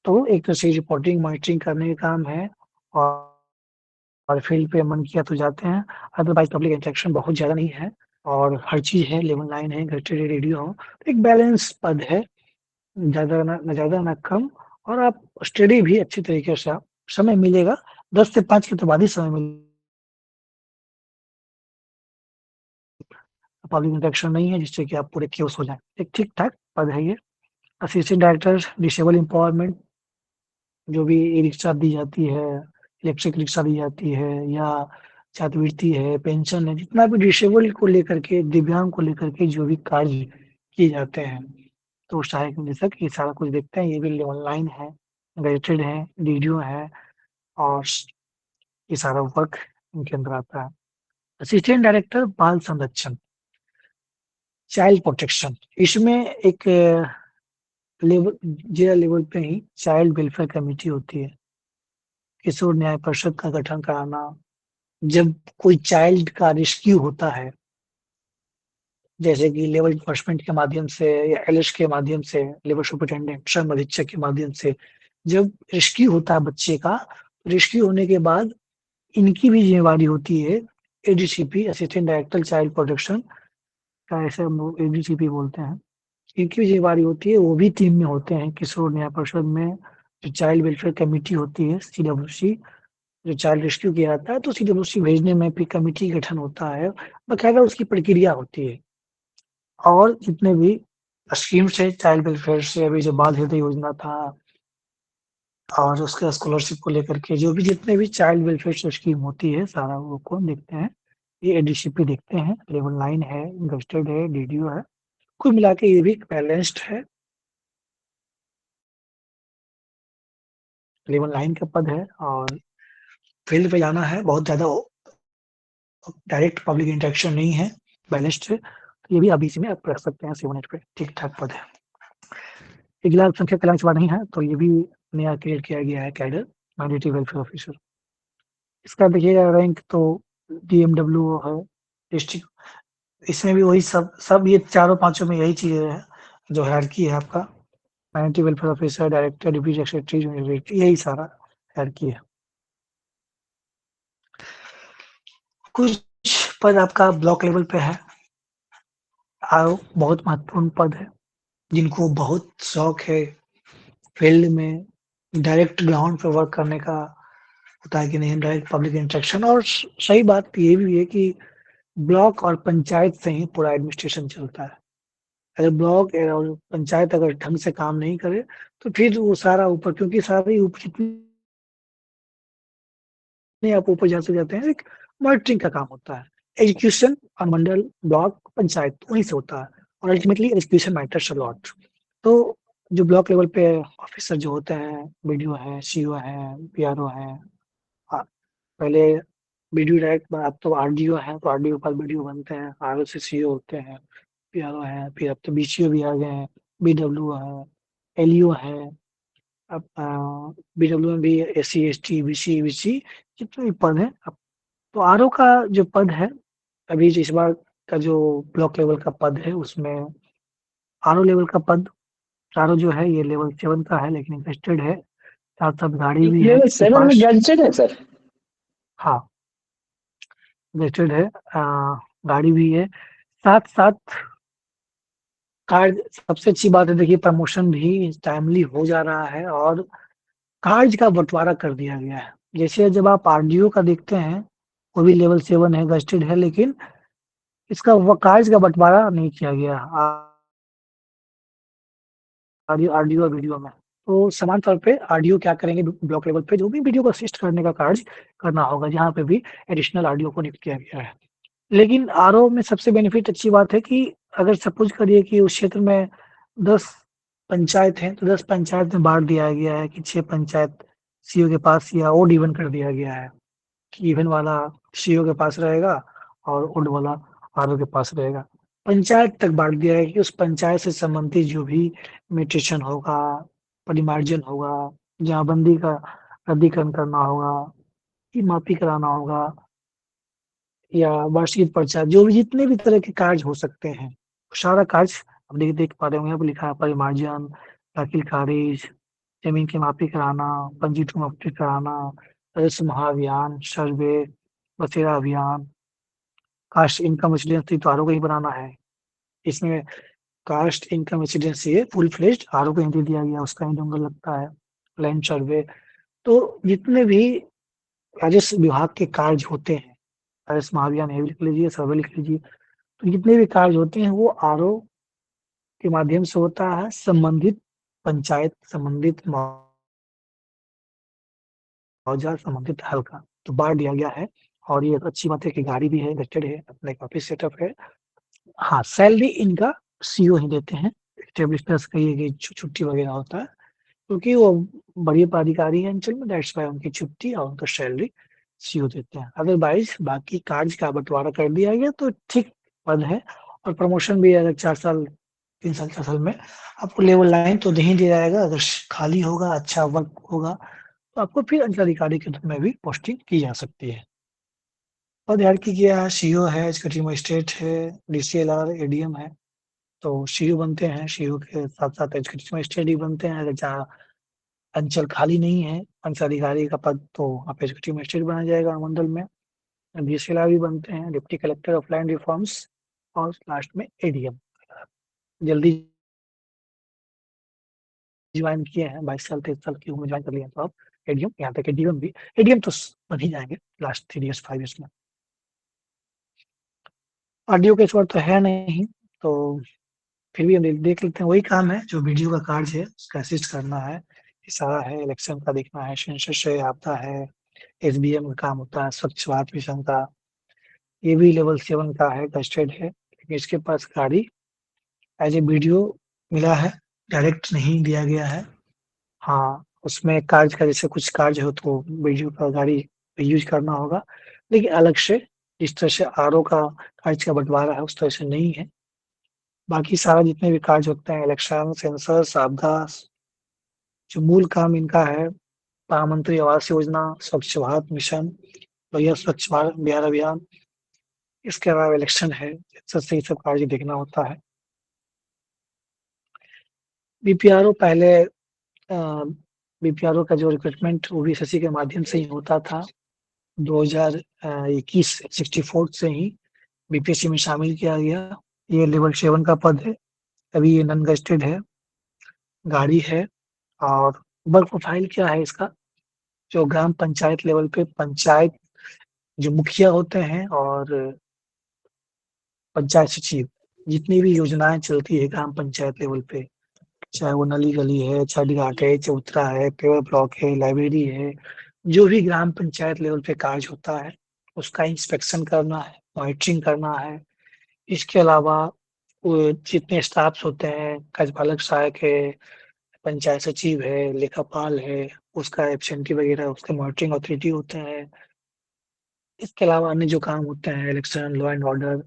तो एक तरह से रिपोर्टिंग, मॉनिटरिंग करने का काम है और फील्ड पे मन किया तो जाते हैं, अदरवाइज़ पब्लिक इंटरेक्शन बहुत ज़्यादा नहीं है और हर चीज़ है, लेवल 9 है, ग्रेडेड रेडियो हो, तो एक बैलेंस पद है। ना ज़्यादा ना कम और आप स्टडी भी अच्छी तरीके से आप समय मिलेगा, 10 से 5 के तो बाद ही समय पब्लिक इंटरेक्शन नहीं है जिससे कि आप पूरे क्यूस हो जाएँ। एक ठीक-ठाक पद है ये। असिस्टेंट डायरेक्टर डिसेबल एम्पावरमेंट, जो भी ई-रिक्शा दी जाती है, इलेक्ट्रिक रिक्शा दी जाती है या छात्रवृत्ति है, पेंशन है, जितना भी डिसेबल को लेकर के, दिव्यांग को लेकर के जो भी कार्य किए जाते हैं, तो सहायक निदेशक ये सारा कुछ देखते हैं, ये भी लेवल 9 है, गेजेटेड है, डीडीओ है और ये सारा वर्क इनके अंदर आता है। असिस्टेंट डायरेक्टर बाल संरक्षण, चाइल्ड प्रोटेक्शन, इसमें एक लेवल जिला लेवल पे ही चाइल्ड वेलफेयर कमेटी होती है। किशोर न्याय परिषद का गठन कराना, जब कोई चाइल्ड का रेस्क्यू होता है, जैसे कि लेवल एनफोर्समेंट के माध्यम से या एलिश के माध्यम से, लेवल सुपरिटेंडेंट, श्रम अधीक्षक के माध्यम से, जब रेस्क्यू होता है बच्चे का, रेस्क्यू होने के बाद इनकी भी ज़िम्मेवारी होती है, ADCP assistant director child protection का ऐसे हम लोग एडीसीपी बोलते हैं। इनकी भी ज़िम्मेवारी होती है, वो भी टीम में होते हैं, किशोर न्याय परिषद में जो चाइल्ड वेलफेयर कमिटी होती है, सीडब्ल्यूसी, जो चाइल्ड रेस्क्यू किया जाता है, तो सीडब्ल्यूसी भेजने में भी कमिटी गठन होता है, बाकायदा उसकी प्रक्रिया होती है। और जितने भी स्कीम्स है चाइल्ड वेलफेयर से, अभी जो बाल हृदय योजना था और उसके स्कॉलरशिप को लेकर के जो भी जितने भी चाइल्ड वेलफेयर से स्कीम होती है, सारा वो कौन देखते हैं? ये एडीसीपी देखते हैं, लेवल 9 है, गज़ेटेड है, डीडीओ है। कुल मिला के ये भी बैलेंस्ड है, लेवल 9 का पद है और फील्ड पे जाना है, बहुत ज़्यादा डायरेक्ट पब्लिक इंटरेक्शन नहीं है, बैलेंस्ड है। ये भी आप बीच में आप रख सकते हैं 7 पे, ठीक-ठाक पद है। अगला संख्या कल्याण सेवा नहीं है, तो ये भी नया क्रिएट किया गया है कैडर, मैंडेटरी वेलफेयर ऑफिसर। इसका देखिएगा रैंक तो डीएमडब्ल्यू है, डिस्ट्रिक्ट इसमें भी वही सब ये चारों पाँचों में यही चीज़ें हैं, जो हायरार्की है आपका, mandatory welfare officer, director, deputy secretary, junior director, यही सारा हायरार्की है। कुछ पद आपका ब्लॉक लेवल पे है, बहुत महत्वपूर्ण पद है, जिनको बहुत शौक है फील्ड में डायरेक्ट ग्राउंड पे वर्क करने का, होता है कि नहीं डायरेक्ट पब्लिक इंटरेक्शन। और सही बात ये भी है कि ब्लॉक और पंचायत से ही पूरा एडमिनिस्ट्रेशन चलता है। अगर ब्लॉक और पंचायत अगर ढंग से काम नहीं करे, तो फिर वो सारा ऊपर, क्योंकि सारे ऊपर जितने आप ऊपर जाते हैं, एक मॉनिटरिंग का काम होता है। एजुकेशन अनुमंडल, ब्लॉक, पंचायत वहीं से होता है, और ultimately education matters a lot. तो जो ब्लॉक लेवल पे ऑफिसर जो होते हैं, बीडीओ है, सीईओ है, पीआरओ है, पहले बीडीओ डायरेक्ट, अब तो आरडीओ है, तो आरडीओ के बाद बीडीओ बनते हैं, आरओ से सीईओ होते हैं, पीआरओ है, फिर अब तो बीसीओ भी आ गए हैं, बीडब्ल्यू है, एलईओ है, अब बीडब्ल्यू में भी एससी, एसटी, बीसी, ईबीसी जितने भी पद हैं। अब तो आरओ का जो पद है, अभी इस बार का जो ब्लॉक लेवल का पद है, उसमें आरओ लेवल का पद, आरओ जो है ये लेवल 7 का है, लेकिन इंटरेस्टेड है, साथ साथ गाड़ी भी है लेवल इसके 7 में पास। गैजेट है सर? हाँ, इंटरेस्टेड है, गाड़ी भी है, साथ साथ कार्य। सबसे अच्छी बात है, देखिए प्रमोशन भी टाइमली हो जा रहा है, और कार्य का बंटवारा कर दिया गया है। जैसे जब आप आरडीओ का देखते हैं, वो भी लेवल 7 है, गस्टेड है, लेकिन इसका वो कार्य का बंटवारा नहीं किया गया आरडीओ आरडीओ और वीडियो में। तो समान तौर पे आरडीओ क्या करेंगे, ब्लॉक लेवल पे जो भी वीडियो को असिस्ट करने का कार्य करना होगा, जहाँ पे भी एडिशनल आरडीओ को नियुक्त किया गया है। लेकिन आरओ में सबसे बेनिफिट अच्छी बात है कि अगर सपोज करिए कि उस क्षेत्र में 10 पंचायत हैं, तो 10 पंचायत में बाँट दिया गया है कि 6 पंचायत सीईओ के पास या ओड इवन कर दिया गया है, कि इवन वाला सीईओ के पास रहेगा और ओड वाला आरओ के पास रहेगा। पंचायत तक बाँट दिया है कि उस पंचायत से संबंधित जो भी म्यूटेशन होगा, परिमार्जन होगा, जमाबंदी का रद्दीकरण करना होगा, की मापी कराना होगा, या वार्षिक पर्चा, जो भी जितने भी तरह के कार्य हो सकते हैं, सारा कार्य आप देख पा रहे होंगे, यहाँ पे लिखा है परिमार्जन, दाखिल खारिज, जमीन की मापी कराना, पंजी टू अपडेट कराना, राजस्व महाअभियान, सर्वे, बसेरा अभियान, कास्ट इनकम रेसिडेंस तो आरओ को ही बनाना है। इसमें कास्ट इनकम रेसिडेंस ये फुल फ्लेज्ड आरओ को ही दिया गया, उसका ही नंबर लगता है। लैंड सर्वे, तो जितने भी राजस्व विभाग के कार्य होते हैं, राजस्व महाअभियान ये भी लिख लीजिए, सर्वे लिख लीजिए, तो जितने भी कार्य होते हैं वो आरओ के माध्यम से होता है, संबंधित पंचायत, संबंधित औजार, संबंधित हल्का, तो बांट दिया गया है। और ये अच्छी बात है कि गाड़ी भी है, गस्टेड है, अपना एक ऑफिस सेटअप है। हाँ, सैलरी इनका सीईओ ही देते हैं, स्टेब्लिशमेंट्स का ये कि छुट्टी वगैरह होता है, क्योंकि वो बड़े पदाधिकारी हैं अंचल में, दैट्स व्हाई उनकी छुट्टी और उनका सैलरी सीईओ देते हैं। अदरवाइज बाकी कार्य का बंटवारा कर दिया गया, तो ठीक पद है। और प्रमोशन भी अगर 4 साल, 3 साल, 4 साल में आपको लेवल 9 तो नहीं दिया जाएगा। अगर खाली होगा, अच्छा वर्क होगा, तो आपको फिर अंचलाधिकारी के रूप में भी पोस्टिंग की जा सकती है। पद हायरार्की क्या है, सीईओ है, एग्जीक्यूटिव मजिस्ट्रेट है, डीसीएलआर, एडीएम है, तो सीईओ बनते हैं, सीईओ के साथ-साथ एग्जीक्यूटिव मजिस्ट्रेट भी बनते हैं। अगर जहाँ अंचल खाली नहीं है, अंचलाधिकारी का पद, तो आप एग्जीक्यूटिव मजिस्ट्रेट बना जाएगा अनुमंडल में। डीसीएलआर भी बनते हैं, deputy collector of land reforms, और लास्ट में एडीएम। जल्दी ज्वाइन किए हैं, 22 साल, 23 साल की उम्र में ज्वाइन कर लिए हैं, तो आप एडीएम, यहाँ तक एडीएम भी, एडीएम तो बन ही जाएँगे लास्ट 3 इयर्स, 5 इयर्स में। आरडीओ का इस बार तो है नहीं, तो फिर भी हम देख लेते हैं, वही काम है जो वीडियो का कार्य है, उसका असिस्ट करना है, इशारा है, इलेक्शन का देखना है, सेंसस है, आपदा है, एसबीएम का काम होता है, स्वच्छ भारत मिशन का, ये भी लेवल 7 का है, गस्टेड है, लेकिन इसके पास गाड़ी एज ए वीडियो मिला है, डायरेक्ट नहीं दिया गया है। हाँ, उसमें कार्य का जैसे कुछ कार्य हो तो वीडियो का गाड़ी यूज करना होगा, लेकिन अलग से जिस तरह से आरओ का कार्य का बंटवारा है, उस तरह से नहीं है। बाकी सारा जितने भी कार्य होते हैं इलेक्शन, सेंसस, आपदा, जो मूल काम इनका है प्रधानमंत्री आवास योजना, स्वच्छ भारत मिशन, भैया स्वच्छ भारत बिहार अभियान, इसके अलावा इलेक्शन है, सबसे ये सब कार्य देखना होता है। बीपीआरओ पहले बीपीआरओ का जो रिक्रूटमेंट ओबीसी के माध्यम से ही होता था। 2021 64 से ही बीपीएससी में शामिल किया गया। ये लेवल 7 का पद है। अभी ये नॉन गेस्टेड है, गाड़ी है। और वर्क प्रोफाइल क्या है इसका? जो ग्राम पंचायत लेवल पे पंचायत जो मुखिया होते हैं और पंचायत सचिव, जितनी भी योजनाएं चलती है ग्राम पंचायत लेवल पे, चाहे वो नली गली है, छठ घाट है, चबूतरा है, पेवर ब्लॉक है, लाइब्रेरी है, जो भी ग्राम पंचायत लेवल पे कार्य होता है उसका इंस्पेक्शन करना है, मॉनिटरिंग करना है। इसके अलावा वो जितने स्टाफ्स होते हैं, कार्यपालक सहायक है, पंचायत सचिव है, लेखापाल है, उसका एब्सेंटी वगैरह उसके मॉनिटरिंग अथॉरिटी होते हैं। इसके अलावा अन्य जो काम होते हैं इलेक्शन, लॉ एंड ऑर्डर,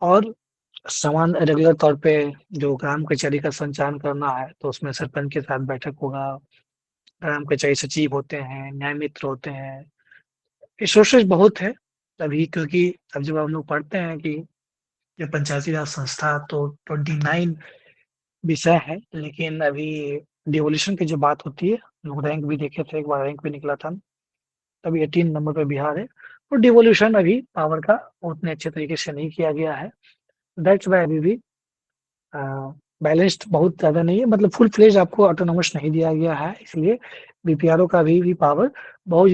और समान रेगुलर तौर पे जो ग्राम कचहरी का संचालन करना है तो उसमें सरपंच के साथ बैठक होगा, ग्राम कचहरी सचिव होते हैं, न्याय मित्र होते हैं। रिसोर्सेज बहुत है अभी, क्योंकि अब जब हम लोग पढ़ते हैं कि ये पंचायती राज संस्था तो 29 विषय है, लेकिन अभी डिवोल्यूशन की जो बात होती है, लोग रैंक भी देखे थे, एक बार रैंक भी निकला था, तभी 18 नंबर पे बिहार है। और डिवोल्यूशन अभी पावर का उतने अच्छे तरीके से नहीं किया गया है। दैट्स वाई अभी भी बैलेंस्ड बहुत ज़्यादा नहीं है, मतलब फुल फ्लेज आपको ऑटोनॉमस नहीं दिया गया है, इसलिए बीपीआरओ का भी पावर बहुत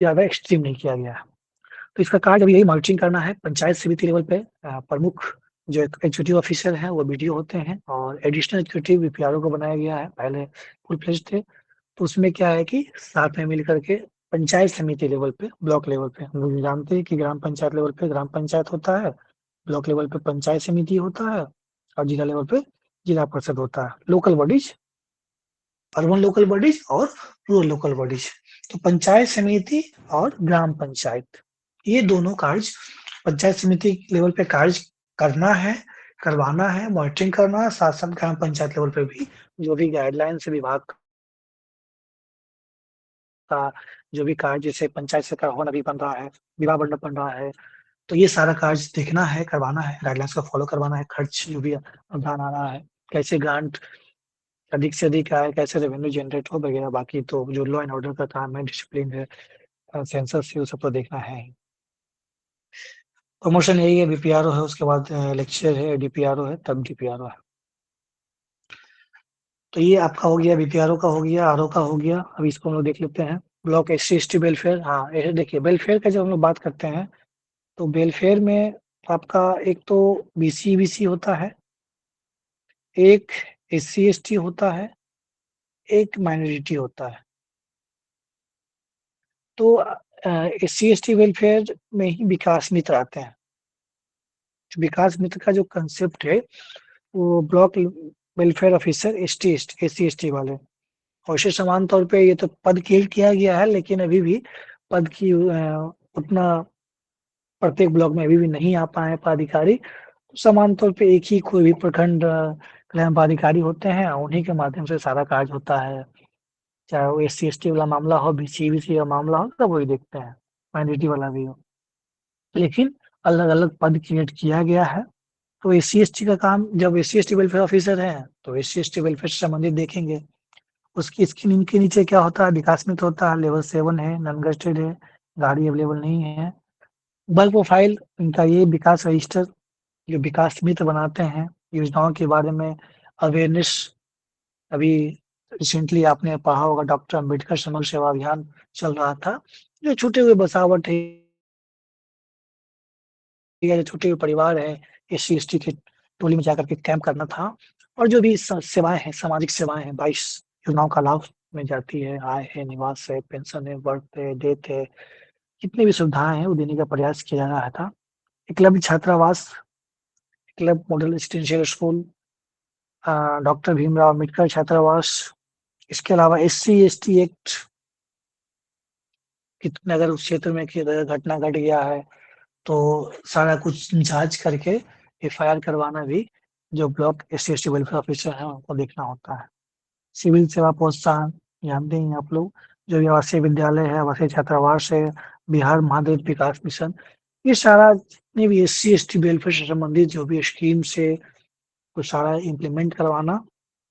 ज़्यादा एक्सट्रीम नहीं किया गया है। तो इसका कार्य अभी यही मॉनिटरिंग करना है पंचायत समिति लेवल पे। प्रमुख जो एग्जीक्यूटिव ऑफिसर हैं वो बीडीओ होते हैं और एडिशनल एग्जीक्यूटिव बीपीआरओ को बनाया गया है, पहले फुल फ्लेज थे। तो उसमें क्या है कि साथ में मिल करके पंचायत समिति लेवल पे, ब्लॉक लेवल पे, हम लोग जानते हैं कि ग्राम पंचायत लेवल पे ग्राम पंचायत होता है, ब्लॉक लेवल पे पंचायत समिति होता है, और जिला लेवल पे जिला परिषद होता है। Local bodies, urban local bodies और रूरल लोकल बॉडीज। तो पंचायत समिति और ग्राम पंचायत, ये दोनों कार्य पंचायत समिति लेवल पे कार्य करना है, करवाना है, मॉनिटरिंग करना है, साथ साथ ग्राम पंचायत लेवल पे भी जो भी गाइडलाइन से विभाग का जो भी कार्य, जैसे पंचायत से का भवन अभी बन रहा है, विवाह मंडप बन रहा है, तो ये सारा कार्य देखना है, करवाना है, गाइडलाइंस को फॉलो करवाना है। खर्च जो भी अनुदान आ रहा है, कैसे ग्रांट अधिक से अधिक आए, कैसे रेवेन्यू जनरेट हो वगैरह। बाकी तो जो लॉ एंड ऑर्डर का काम है, डिसिप्लिन है, सेंसस है, वो सब तो देखना है ही। प्रमोशन यही है, बीपीआरओ है, उसके बाद लेक्चर है, डीपीआरओ है, तब डीपीआरओ है। तो ये आपका हो गया, बीपीआरओ का हो गया, आरओ का हो गया। अभी इसको हम लोग देख लेते हैं। Block SC ST welfare. हाँ, ये देखिए वेलफेयर का जब हम लोग बात करते हैं तो वेलफेयर में आपका एक तो बीसी होता है, एक एससी एसटी होता है, एक माइनॉरिटी होता है। तो एससी एसटी वेलफेयर में ही विकास मित्र आते हैं। जो विकास मित्र का जो कंसेप्ट है वो block welfare officer SC ST वाले, और इसे समान तौर पे ये तो पद क्रिएट किया गया है, लेकिन अभी भी पद की उतना प्रत्येक ब्लॉक में अभी भी नहीं आ पाए हैं पदाधिकारी। तो समान तौर पे एक ही कोई भी प्रखंड कल्याण पदाधिकारी होते हैं, उन्हीं के माध्यम से सारा कार्य होता है। चाहे वो एससी एसटी वाला मामला हो, बीसी का मामला हो, सब वही देखते हैं, माइनॉरिटी वाला भी हो। लेकिन अलग अलग पद क्रिएट किया गया है। तो एससी एसटी का काम, जब एससी एसटी वेलफेयर ऑफिसर है तो एससी एसटी वेलफेयर से संबंधित देखेंगे। उसकी स्क्रीन इनके नीचे क्या होता है, विकास मित्र होता है, लेवल 7 है, नॉन गस्टेड है, गाड़ी अवेलेबल नहीं है। वर्क प्रोफाइल इनका ये विकास रजिस्टर, जो विकास मित्र बनाते हैं, योजनाओं के बारे में अवेयरनेस। अभी रिसेंटली आपने पढ़ा होगा डॉक्टर अम्बेडकर समग्र सेवा अभियान चल रहा था। जो छूटे हुए बसावट है या जो छूटे हुए परिवार है, एससी एसटी के टोली में जाकर के कैंप करना था। और जो भी सेवाएं हैं, सामाजिक सेवाएं हैं, 22 योजनाओं का लाभ में जाती है, आय है, निवास है, पेंशन है, बर्थ है, डेथ है, जितनी भी सुविधाएं हैं वो देने का प्रयास किया जा रहा था। एकलव्य छात्रावास, club model residential school, doctor Bhimrao Ambedkar छात्रावास। इसके अलावा एससी एसटी एक्ट, कितने अगर उस क्षेत्र में घटना घट गया है तो सारा कुछ जांच करके एफआईआर करवाना भी जो ब्लॉक SC/ST वेलफेयर ऑफिसर है उनको देखना होता है। सिविल सेवा प्रोत्साहन जानते ही हैं आप लोग, जो भी आवासीय विद्यालय है, आवासीय छात्रावास है, बिहार महादेव विकास मिशन, ये सारा जितने भी SC/ST वेलफेयर से संबंधित जो भी स्कीम से वो सारा इम्प्लीमेंट करवाना,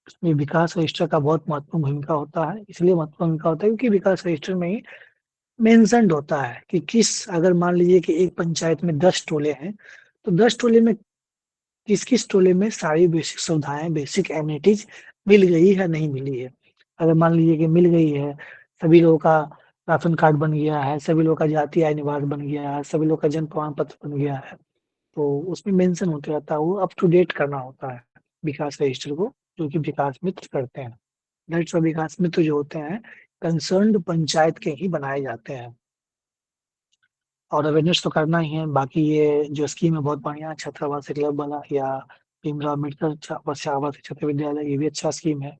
इसमें विकास रजिस्टर का बहुत महत्वपूर्ण भूमिका होता है। इसलिए महत्वपूर्ण भूमिका होता है क्योंकि विकास रजिस्टर में ही मेंशन्ड होता है कि किस, अगर मान लीजिए कि एक पंचायत में 10 टोले हैं, तो 10 टोले में किस-किस टोले में सारी बेसिक सुविधाएँ, बेसिक एमिनिटीज़ मिल गई है, नहीं मिली है। अगर मान लीजिए कि मिल गई है, सभी लोगों का राशन कार्ड बन गया है, सभी लोगों का जाति आय निवास बन गया है, सभी लोग का जन्म प्रमाण पत्र बन गया है, तो उसमें मेंशन होते रहता है, वो अप टू डेट करना होता है विकास रजिस्टर को, जो कि विकास मित्र करते हैं। दैट्स व्हाई विकास मित्र जो होते हैं, कंसर्न्ड पंचायत के ही बनाए जाते हैं। और अवेयरनेस तो करना ही है। बाकी ये जो स्कीम है बहुत बढ़िया है, छात्रावास क्लब वाला या भीमराव अम्बेडकर आवासीय छात्र विद्यालय, ये भी अच्छा स्कीम है।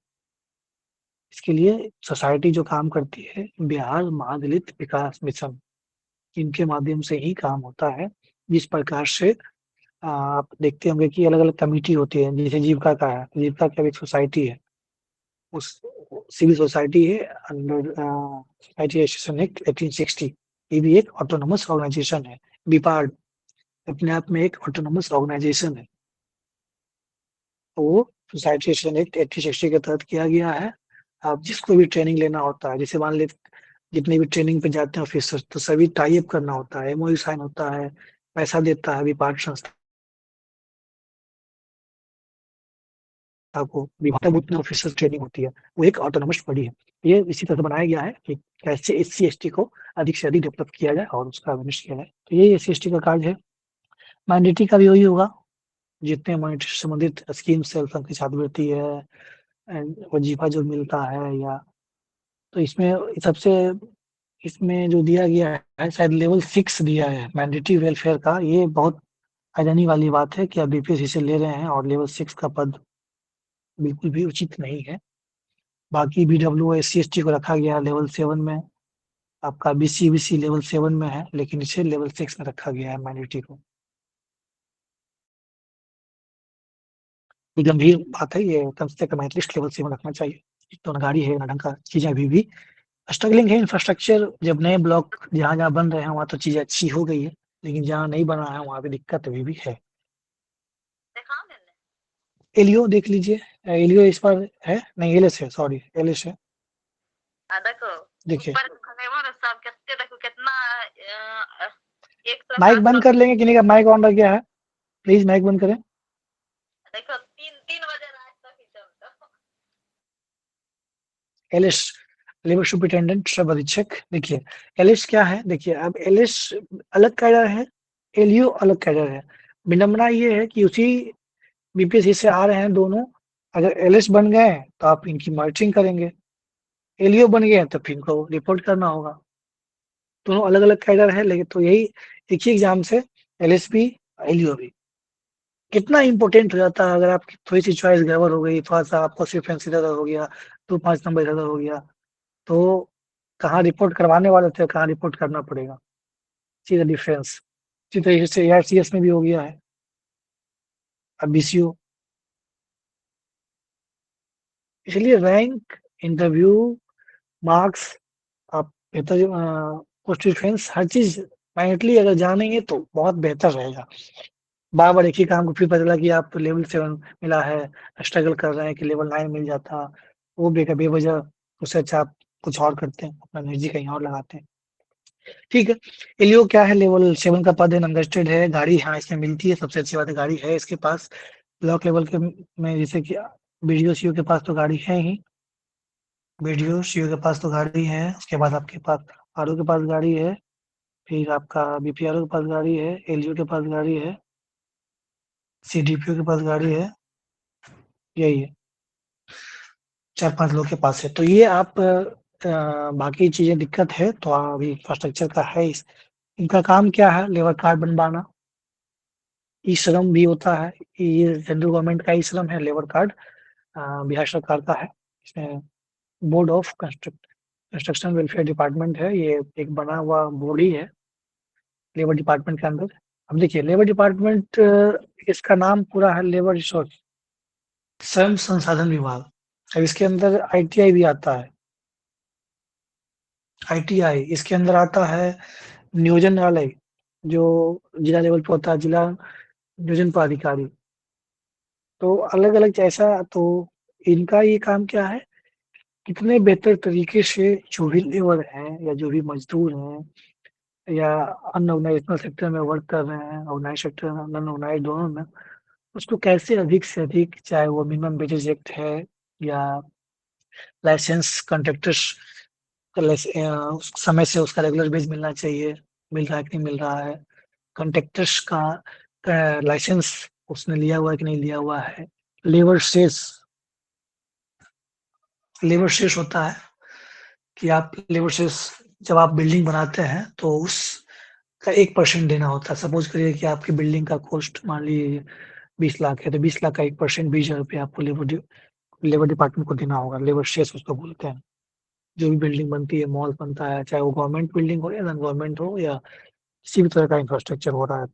इसके लिए सोसाइटी जो काम करती है, बिहार महादलित विकास मिशन, इनके माध्यम से ही काम होता है। जिस प्रकार से आप देखते होंगे कि अलग-अलग कमिटी होती है, जैसे जीविका का है, जीविका का भी एक सोसाइटी है। उस सिविल सोसाइटी है अंडर सोसाइटी रजिस्ट्रेशन एक्ट 1860, ये भी एक ऑटोनोमस ऑर्गेनाइजेशन है। बिपार्ड अपने आप में एक ऑटोनोमस ऑर्गेनाइजेशन है। वो सोसाइटी रजिस्ट्रेशन एक्ट 1860 के तहत किया गया है। आप जिसको भी ट्रेनिंग लेना होता है, जैसे मान लें जितने भी ट्रेनिंग पे जाते हैं ऑफिसर, तो सभी टाई अप करना होता है, एमओयू साइन होता है, पैसा देता है विपार्ड संस्था को, तब उतने ऑफिसर ट्रेनिंग होती है। वो एक ऑटोनोमस बॉडी है। ये इसी तरह से बनाया गया है कि कैसे SC/ST को अधिक से अधिक डेवलप किया जाए और उसका अवेयरनेस किया जाए। तो यही SC/ST का कार्य है। मैंडेटरी का भी वही होगा, जितने मॉनिटरी से संबंधित स्कीम्स है, उसकी छात्रवृत्ति है एंड वजीफा जो मिलता है, या तो इसमें सबसे, इसमें जो दिया गया है शायद लेवल 6 दिया है मैंडेटरी वेलफेयर का। ये बहुत हैरानी वाली बात है कि आप बीपीएससी से ले रहे हैं और लेवल 6 का पद बिल्कुल भी उचित नहीं है। बाकी बीडब्ल्यू SC/ST को रखा गया है लेवल 7 में, आपका BC लेवल 7 में है, लेकिन इसे लेवल 6 में रखा गया है माइनॉरिटी को। ये गंभीर बात है, ये कम से कम एटलीस्ट लेवल 7 रखना चाहिए। तो ना गाड़ी है ना ढंग का चीजें अभी भी स्ट्रगलिंग है। इंफ्रास्ट्रक्चर जब नए ब्लॉक जहाँ-जहाँ बन रहे हैं वहाँ तो चीजें अच्छी हो गई है, लेकिन जहाँ नहीं बना है वहाँ पे दिक्कत अभी भी है। एलियो देख लीजिए, एलियो इस बार है नहीं, एलएस है, सॉरी एलएस है। देखो देखिए ऊपर खनेवा ना सब कितने देखो कितना माइक बंद कर लेंगे, किन्हीं का माइक ऑन रह गया है, प्लीज माइक बंद करें। देखो 3 बजे रात तक ही चलता। एलएस लेबर सुपरिटेंडेंट सब अधीक्षक, देखिए एलएस क्या है, देखिए अब एलएस अलग कैडर है, एलयू अलग कैडर है। विडंबना ये है कि उसी बीपीएससी से आ रहे हैं दोनों, अगर एलएस बन गए तो आप इनकी मॉनिटरिंग करेंगे, एलयू बन गए तो फिर इनको रिपोर्ट करना होगा। दोनों अलग अलग कैडर है, लेकिन तो यही एक ही एग्जाम से एलएस भी एलयू भी कितना इंपॉर्टेंट हो जाता है। अगर आपकी थोड़ी सी चॉइस गड़बड़ हो गई, थोड़ा सा आपको सिक्वेंस इधर हो गया, 2-5 नंबर इधर हो गया, तो कहाँ रिपोर्ट करवाने वाले थे, कहाँ रिपोर्ट करना पड़ेगा, सी द डिफरेंस। इसी तरीके से ARCS में भी हो गया है, अब BCO। इसलिए रैंक, इंटरव्यू, मार्क्स, आप बेहतर पोस्ट डिफेंस हर चीज माइनटली अगर जानेंगे तो बहुत बेहतर रहेगा। बार बार एक ही काम को फिर पता चला कि आप लेवल 7 मिला है, स्ट्रगल कर रहे हैं कि लेवल 9 मिल जाता, वो बेवजह, उससे अच्छा आप कुछ और करते हैं, अपना एनर्जी कहीं और लगाते हैं। ठीक है, एलियो क्या है, लेवल 7 का पद है, अनगस्टेड है, गाड़ी हाँ इसमें मिलती है, सबसे अच्छी बात है गाड़ी है इसके पास। ब्लॉक लेवल के में जैसे कि बीडीओ सीओ के पास तो गाड़ी है ही, बीडीओ सीओ के पास तो गाड़ी है, उसके बाद आपके पास आरओ के पास गाड़ी है, फिर आपका बीपीआरओ के पास गाड़ी है, एलजीओ के पास गाड़ी है, सीडीपीओ के पास गाड़ी है, यही है, 4-5 लोग के पास है। तो ये आप बाकी चीजें दिक्कत है तो अभी इंफ्रास्ट्रक्चर का है। इनका काम क्या है, लेबर कार्ड बनवाना, ई श्रम भी होता है, ये सेंट्रल गवर्नमेंट का ई श्रम है, लेबर कार्ड बिहार सरकार का है। इसमें board of construction welfare department है, ये एक बना हुआ बॉडी है लेबर डिपार्टमेंट के अंदर। अब देखिए लेबर डिपार्टमेंट, इसका नाम पूरा है लेबर रिसोर्स श्रम संसाधन विभाग। अब इसके अंदर आईटीआई भी आता है। आईटीआई इसके अंदर आता है नियोजनालय, जो जिला लेवल पे होता है, जिला नियोजन पदाधिकारी। तो अलग अलग जैसा, तो इनका ये काम क्या है, कितने बेहतर तरीके से जो भी लेबर हैं या जो भी मजदूर हैं या अनऑर्गेनाइजेशनल सेक्टर में वर्क कर रहे हैं, ऑर्गेनाइज सेक्टर में, नॉन ऑर्गेनाइज दोनों में, उसको कैसे अधिक से अधिक, चाहे वो मिनिमम वेजेस एक्ट है या लाइसेंस कॉन्ट्रैक्टर्स का समय से उसका रेगुलर बेज मिलना चाहिए, मिल रहा है कि नहीं मिल रहा है, कॉन्ट्रैक्टर्स का लाइसेंस उसने लिया हुआ है कि नहीं लिया हुआ है, लेबर सेस, लेबर सेस होता है कि आप लेबर सेस जब आप बिल्डिंग बनाते हैं तो उस का 1% देना होता है। सपोज करिए कि आपकी बिल्डिंग का कॉस्ट मान लीजिए 20 लाख है, तो 20 लाख का 1%, 20,000 रुपये आपको लेबर डिपार्टमेंट को देना होगा। लेबर शेष उसको बोलते हैं। जो भी बिल्डिंग बनती है, मॉल बनता है, चाहे वो गवर्नमेंट बिल्डिंग हो या नॉन गवर्नमेंट हो या किसी भी तरह का इंफ्रास्ट्रक्चर हो रहा है,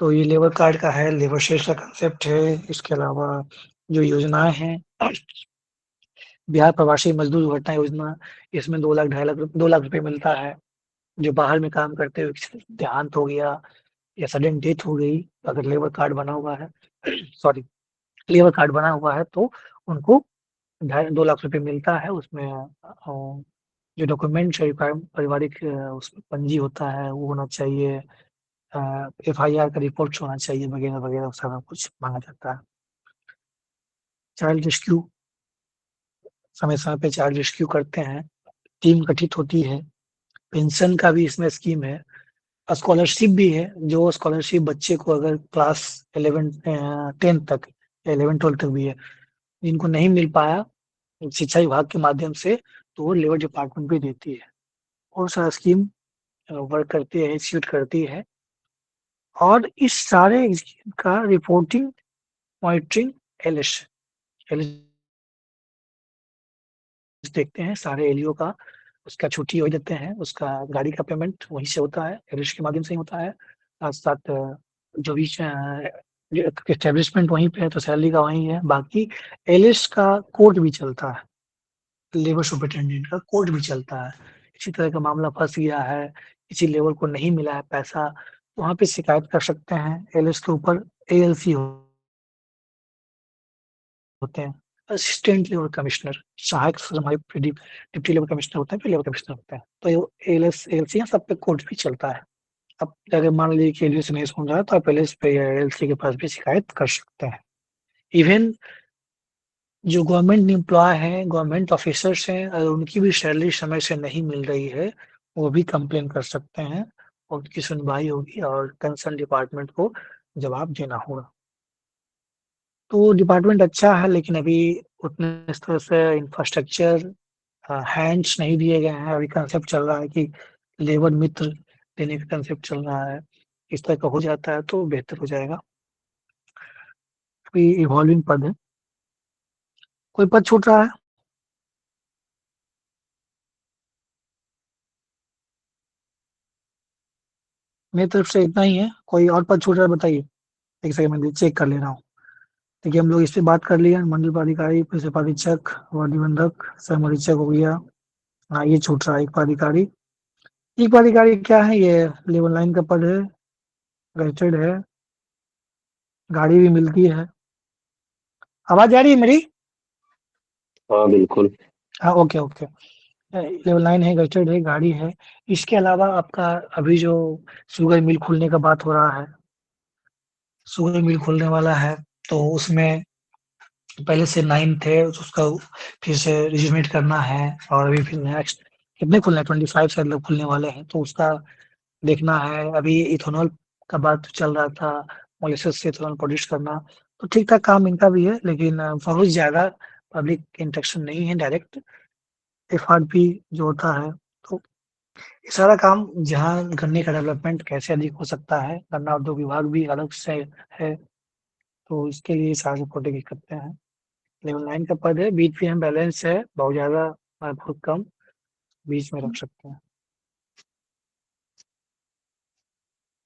तो ये लेबर कार्ड का है, लेबर शेष का कंसेप्ट है। इसके अलावा जो योजनाएं हैं, बिहार प्रवासी मजदूर घटना योजना, इसमें 2 लाख 2.5 लाख 2 लाख रुपए मिलता है। जो बाहर में काम करते हुए किसी का देहांत हो गया या सडन डेथ हो गई, अगर लेबर कार्ड बना हुआ है सॉरी, लेबर कार्ड बना हुआ है, तो उनको 2.5 लाख रुपए मिलता है। उसमें जो डॉक्यूमेंट्स है, पारिवारिक उसमें पंजी होता है वो होना चाहिए, एफआईआर का रिपोर्ट होना चाहिए, वगैरह वगैरह सारा कुछ मांगा जाता है। चाइल्ड रेस्क्यू, समय समय पे चाइल्ड रेस्क्यू करते हैं, टीम गठित होती है। पेंशन का भी इसमें स्कीम है। स्कॉलरशिप भी है, जो स्कॉलरशिप बच्चे को अगर क्लास 11 10 तक, 11 12 तक भी है, जिनको नहीं मिल पाया शिक्षा विभाग के माध्यम से, तो वो लेबर डिपार्टमेंट भी देती है। बहुत सारा स्कीम वर्क करती है, इंस्टीट्यूट करती है। और इस सारे स्कीम का रिपोर्टिंग, मॉनिटरिंग एलिस एलिस देखते हैं सारे एलियो का। उसका छुट्टी हो देते हैं, उसका गाड़ी का पेमेंट वहीं से होता है, एलिस के माध्यम से ही होता है। साथ साथ जो भी एस्टेब्लिशमेंट वहीं पे है तो सैलरी का वहीं है। बाकी एलिस का कोर्ट भी चलता है, लेबर सुपरिटेंडेंट का कोर्ट भी चलता है। इसी तरह का मामला फंस गया है, किसी लेबर को नहीं मिला है पैसा, तो वहाँ पे शिकायत कर सकते हैं। एलिस के ऊपर एएलसी होते हैं, असिस्टेंट लेबर कमिश्नर, सहायक हमारे डिप्टी लेबर कमिश्नर होते हैं, फिर लेबर कमिश्नर होते हैं। तो एएलएस एएलसी सब पे कोर्ट भी चलता है। अब अगर मान लीजिए कि एलएस नहीं सुन रहा है, तो आप एलएस पे या एएलसी के पास भी शिकायत कर सकते हैं। इवन जो गवर्नमेंट एम्प्लॉय हैं, गवर्नमेंट ऑफिसर्स हैं, अगर उनकी भी सैलरी समय से नहीं मिल रही है, वो भी कंप्लेन कर सकते हैं और उनकी सुनवाई होगी और कंसर्न डिपार्टमेंट को जवाब देना होगा। तो डिपार्टमेंट अच्छा है, लेकिन अभी उतने इस तरह से इंफ्रास्ट्रक्चर हैंड्स नहीं दिए गए हैं। अभी कंसेप्ट चल रहा है कि लेबर मित्र देने का कंसेप्ट चल रहा है। इस तरह का हो जाता है तो बेहतर हो जाएगा। अभी इवॉल्विंग पद है। कोई पद छूट रहा है? मेरी तरफ से इतना ही है। कोई और पद छूट रहा है बताइए। एक सेकंड में चेक कर ले रहा हूँ। देखिए हम लोग इस पे बात कर लिया, मंडल पदाधिकारी, कृषि परीक्षक, वार्ड निबंधक, सह परीक्षक हो गया। हाँ, ये छूट रहा है एक पदाधिकारी। एक पदाधिकारी क्या है, ये लेवल 9 का पद है, रजिस्टर्ड है, गाड़ी भी मिलती है। आवाज आ रही है मेरी? हाँ बिल्कुल। हाँ, ओके ओके। लेवल 9 है, रजिस्टर्ड है, गाड़ी है। इसके अलावा आपका अभी जो शुगर मिल खुलने का बात हो रहा है, शुगर मिल खुलने वाला है, तो उसमें पहले से 9 थे, तो उसका फिर से रिज्यूमेट करना है। और अभी फिर नेक्स्ट कितने खुलने हैं, 25 शायद लोग खुलने वाले हैं, तो उसका देखना है। अभी इथेनॉल का बात चल रहा था, मोलेसेस से इथेनॉल प्रोड्यूस करना। तो ठीक ठाक काम इनका भी है, लेकिन बहुत ज्यादा पब्लिक इंटरेक्शन नहीं है डायरेक्ट। एफआरपी जो होता है, तो ये सारा काम जहाँ गन्ने का डेवलपमेंट कैसे अधिक हो सकता है, गन्ना उद्योग विभाग भी अलग से है, तो इसके लिए सारी रिपोर्टिंग करते हैं। लेवल 9 का पद है, बीच में बैलेंस है, बहुत ज्यादा बहुत कम, बीच में रख सकते हैं।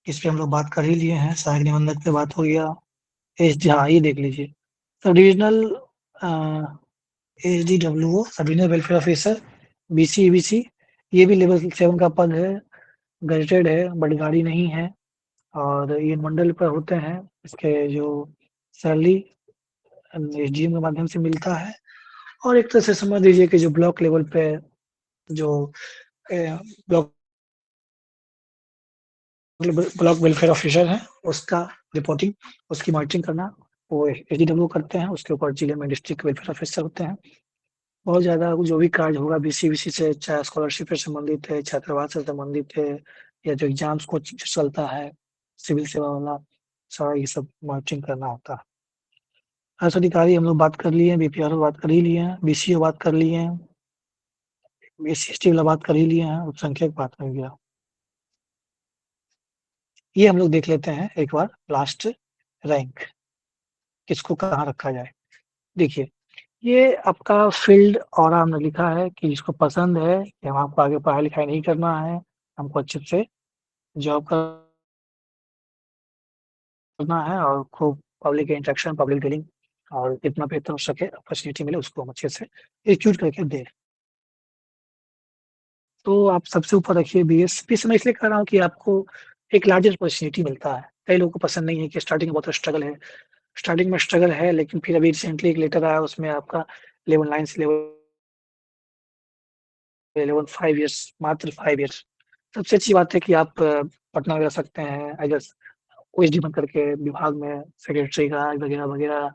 इस पे हम लोग बात कर ही लिए हैं, सहायक निबंधक पे बात हो गया। हाँ, ये देख लीजिए, सब divisional SDWO, sub divisional welfare officer, BC EBC, ये भी लेवल 7 का पद है, गजेटेड है, बट गाड़ी नहीं है, और ये मंडल पर होते हैं। इसके जो सैलरी एसडीएम के माध्यम से मिलता है, और एक तरह से समझ लीजिए कि जो ब्लॉक लेवल पे जो ब्लॉक ब्लॉक वेलफेयर ऑफिसर है, उसका रिपोर्टिंग, उसकी मॉनिटरिंग करना वो एसडीडब्ल्यू करते हैं। उसके ऊपर जिले में डिस्ट्रिक्ट वेलफेयर ऑफिसर होते हैं। बहुत ज़्यादा जो भी कार्य होगा बीसी से, चाहे स्कॉलरशिप से संबंधित है, छात्रावास से संबंधित है, या जो एग्जाम्स कोचिंग चलता है, सिविल सेवा वाला, सारा ये सब मॉनिटरिंग करना होता है। हर्ष अधिकारी हम लोग बात कर लिए हैं, बीपीआरओ बात कर ही लिए हैं, बीसीओ बात कर लिए हैं, एससी वाला बात कर ही लिए हैं, अल्पसंख्यक बात कर गया। ये हम लोग देख लेते हैं एक बार लास्ट रैंक किसको कहाँ रखा जाए। देखिए, ये आपका फील्ड और हमने लिखा है कि जिसको पसंद है कि हम आपको आगे पढ़ाई लिखाई नहीं करना है, हमको अच्छे से जॉब करना है, और खूब पब्लिक इंटरेक्शन, पब्लिक डीलिंग, और जितना बेहतर हो सके अपॉर्चुनिटी मिले उसको हम अच्छे से एग्जीक्यूट करके दें। तो आप सबसे ऊपर रखिए बीएसपी। मैं इसलिए कह रहा हूँ कि आपको एक लार्जर अपॉर्चुनिटी मिलता है। कई लोगों को पसंद नहीं है कि स्टार्टिंग में बहुत स्ट्रगल है, स्टार्टिंग में स्ट्रगल है, लेकिन फिर अभी रिसेंटली एक लेटर आया, उसमें आपका लेवल 9 से लेवल 5 ईयर्स, मात्र 5 ईयर्स। सबसे अच्छी बात है कि आप पटना में रह सकते हैं एज ओएसडी बन करके, विभाग में सेक्रेटरी का वगैरह वगैरह।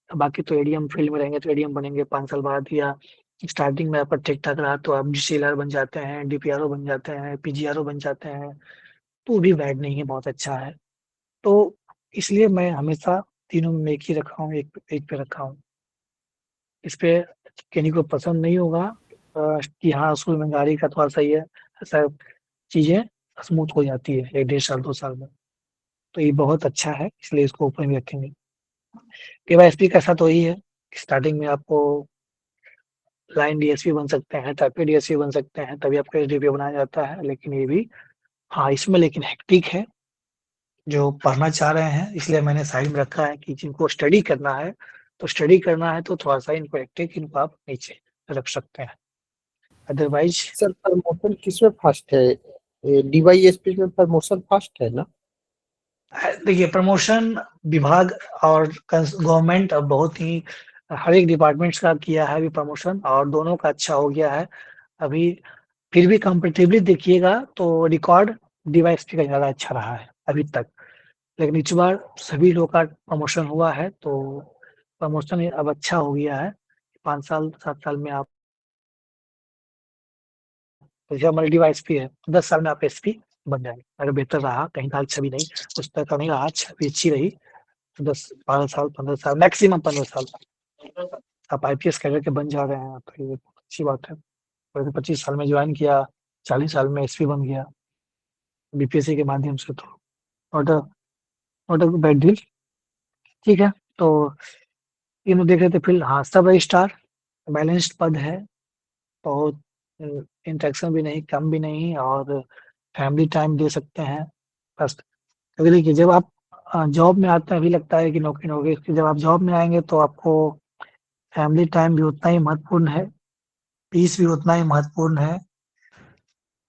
बाकी तो एडीएम फील्ड में रहेंगे तो एडीएम बनेंगे 5 साल बाद, या स्टार्टिंग में आपका ठीक-ठाक रहा तो आप डीसीएलआर बन जाते हैं, डीपीआरओ बन जाते हैं, पीजीआरओ बन जाते हैं, तो वो भी बैड नहीं है, बहुत अच्छा है। तो इसलिए मैं हमेशा तीनों में एक ही रखा हूँ, एक एक पे रखा हूँ। इस पे किन्हीं को पसंद नहीं होगा कि हाँ, स्कूल में गाड़ी का थोड़ा-सा ये ऐसा चीज़ें स्मूथ हो जाती है 1 डेढ़ साल, 2 साल में। तो ये बहुत अच्छा है, इसलिए इसको ऊपर में रखेंगे। केवाईएसपी का ऐसा तो यही है, स्टार्टिंग में आपको लाइन डीएसपी बन सकते हैं, टाइपी डीएसपी बन सकते हैं, तभी आपका एसडीपीओ बनाया जाता है। लेकिन ये भी हाँ, इसमें लेकिन हेक्टिक है, जो पढ़ना चाह रहे हैं, इसलिए मैंने साइड में रखा है कि जिनको स्टडी करना है, तो स्टडी करना है तो थोड़ा-सा इनको हेक्टिक, इनको आप नीचे रख सकते हैं। अदरवाइज़ सर प्रमोशन किसमें फास्ट है? डीवाईएसपी में प्रमोशन फास्ट है ना? देखिए, प्रमोशन विभाग और गवर्नमेंट अब बहुत ही हर एक डिपार्टमेंट्स का किया है अभी प्रमोशन, और दोनों का अच्छा हो गया है। अभी फिर भी कंपैरेटिवली देखिएगा तो रिकॉर्ड डीवाईएसपी का ज़्यादा अच्छा रहा है अभी तक। लेकिन इस बार सभी लोग का प्रमोशन हुआ है, तो प्रमोशन अब अच्छा हो गया है। 5 साल, 7 साल में आप, जैसे हमारे डीवाईएसपी है, 10 साल में आप एसपी बन जाएँगे। अगर बेहतर रहा, कहीं का छवि नहीं, उस तरह का नहीं रहा, छवि अच्छी रही, 10 12 साल, 15 साल, मैक्सिमम 15 साल आप आईपीएस कैडर के बन जा रहे हैं, तो ये अच्छी बात है। और 25 साल में जॉइन किया, 40 साल में एसपी बन गया, बीपीएससी के माध्यम से, तो not a not a bad deal. ठीक है, तो तीनों देख रहे थे फिर। हाँ, सब रजिस्ट्रार बैलेंस्ड पद है, बहुत इंटरेक्शन भी नहीं, कम भी नहीं, और फैमिली टाइम दे सकते हैं। बस क्योंकि देखिए, जब आप जॉब में आते हैं अभी लगता है कि नौकरी, फिर जब आप जॉब में आएँगे तो आपको फैमिली टाइम भी उतना ही महत्वपूर्ण है, पीस भी उतना ही महत्वपूर्ण है।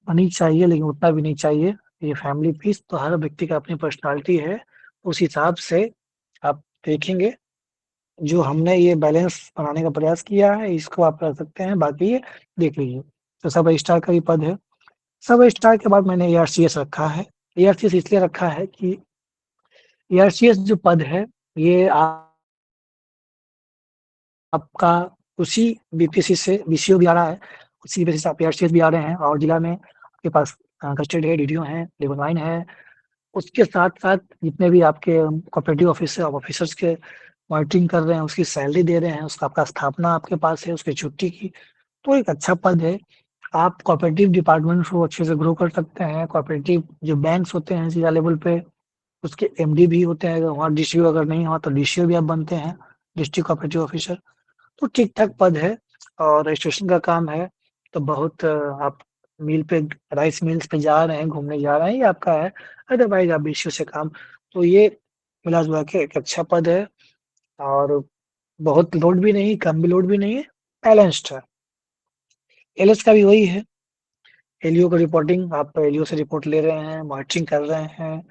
होनी चाहिए लेकिन उतना भी नहीं चाहिए। ये फैमिली पीस तो हर व्यक्ति का अपनी पर्सनैलिटी है, उस हिसाब से आप देखेंगे। जो हमने ये बैलेंस बनाने का प्रयास किया है, इसको आप कर सकते हैं, बाकी ये देख लीजिए। तो सब रजिस्ट्रार का भी पद है। सब रजिस्ट्रार के बाद मैंने एआरसीएस रखा है। एआरसीएस इसलिए रखा है कि एआरसीएस जो पद है, ये आपका उसी बीपीएससी से बीसीओ भी आ रहा है, उसी बेसिस से आप एआरसीएस भी आ रहे हैं, और जिला में आपके पास गज़ेटेड है, डीडीओ हैं, लेवल 9 है। उसके साथ-साथ जितने भी आपके कोऑपरेटिव ऑफिसर ऑफिसर्स के मॉनिटरिंग कर रहे हैं, उसकी सैलरी दे रहे हैं, उसका आपका स्थापना आपके पास है, उसकी छुट्टी की, तो एक अच्छा पद है। आप कोऑपरेटिव डिपार्टमेंट को अच्छे से ग्रो कर सकते हैं। कोऑपरेटिव जो बैंक्स होते हैं जिला लेवल पे, उसके एमडी भी होते हैं, अगर वहाँ डीसीओ अगर नहीं हुआ तो डीसीओ भी आप बनते हैं, डिस्ट्रिक्ट कोऑपरेटिव ऑफिसर। तो ठीक-ठाक पद है, और रजिस्ट्रेशन का काम है, तो बहुत आप मिल पे राइस मिल्स पे जा रहे हैं, घूमने जा रहे हैं, ये आपका है। अदरवाइज आप बीसीओ से काम, तो ये मिला जुला के एक अच्छा पद है और बहुत लोड भी नहीं, कम भी लोड भी नहीं है, बैलेंस्ड है। एलएस का भी वही है, एलईओ का रिपोर्टिंग, आप एलईओ से रिपोर्ट ले रहे हैं, मॉनिटरिंग कर रहे हैं,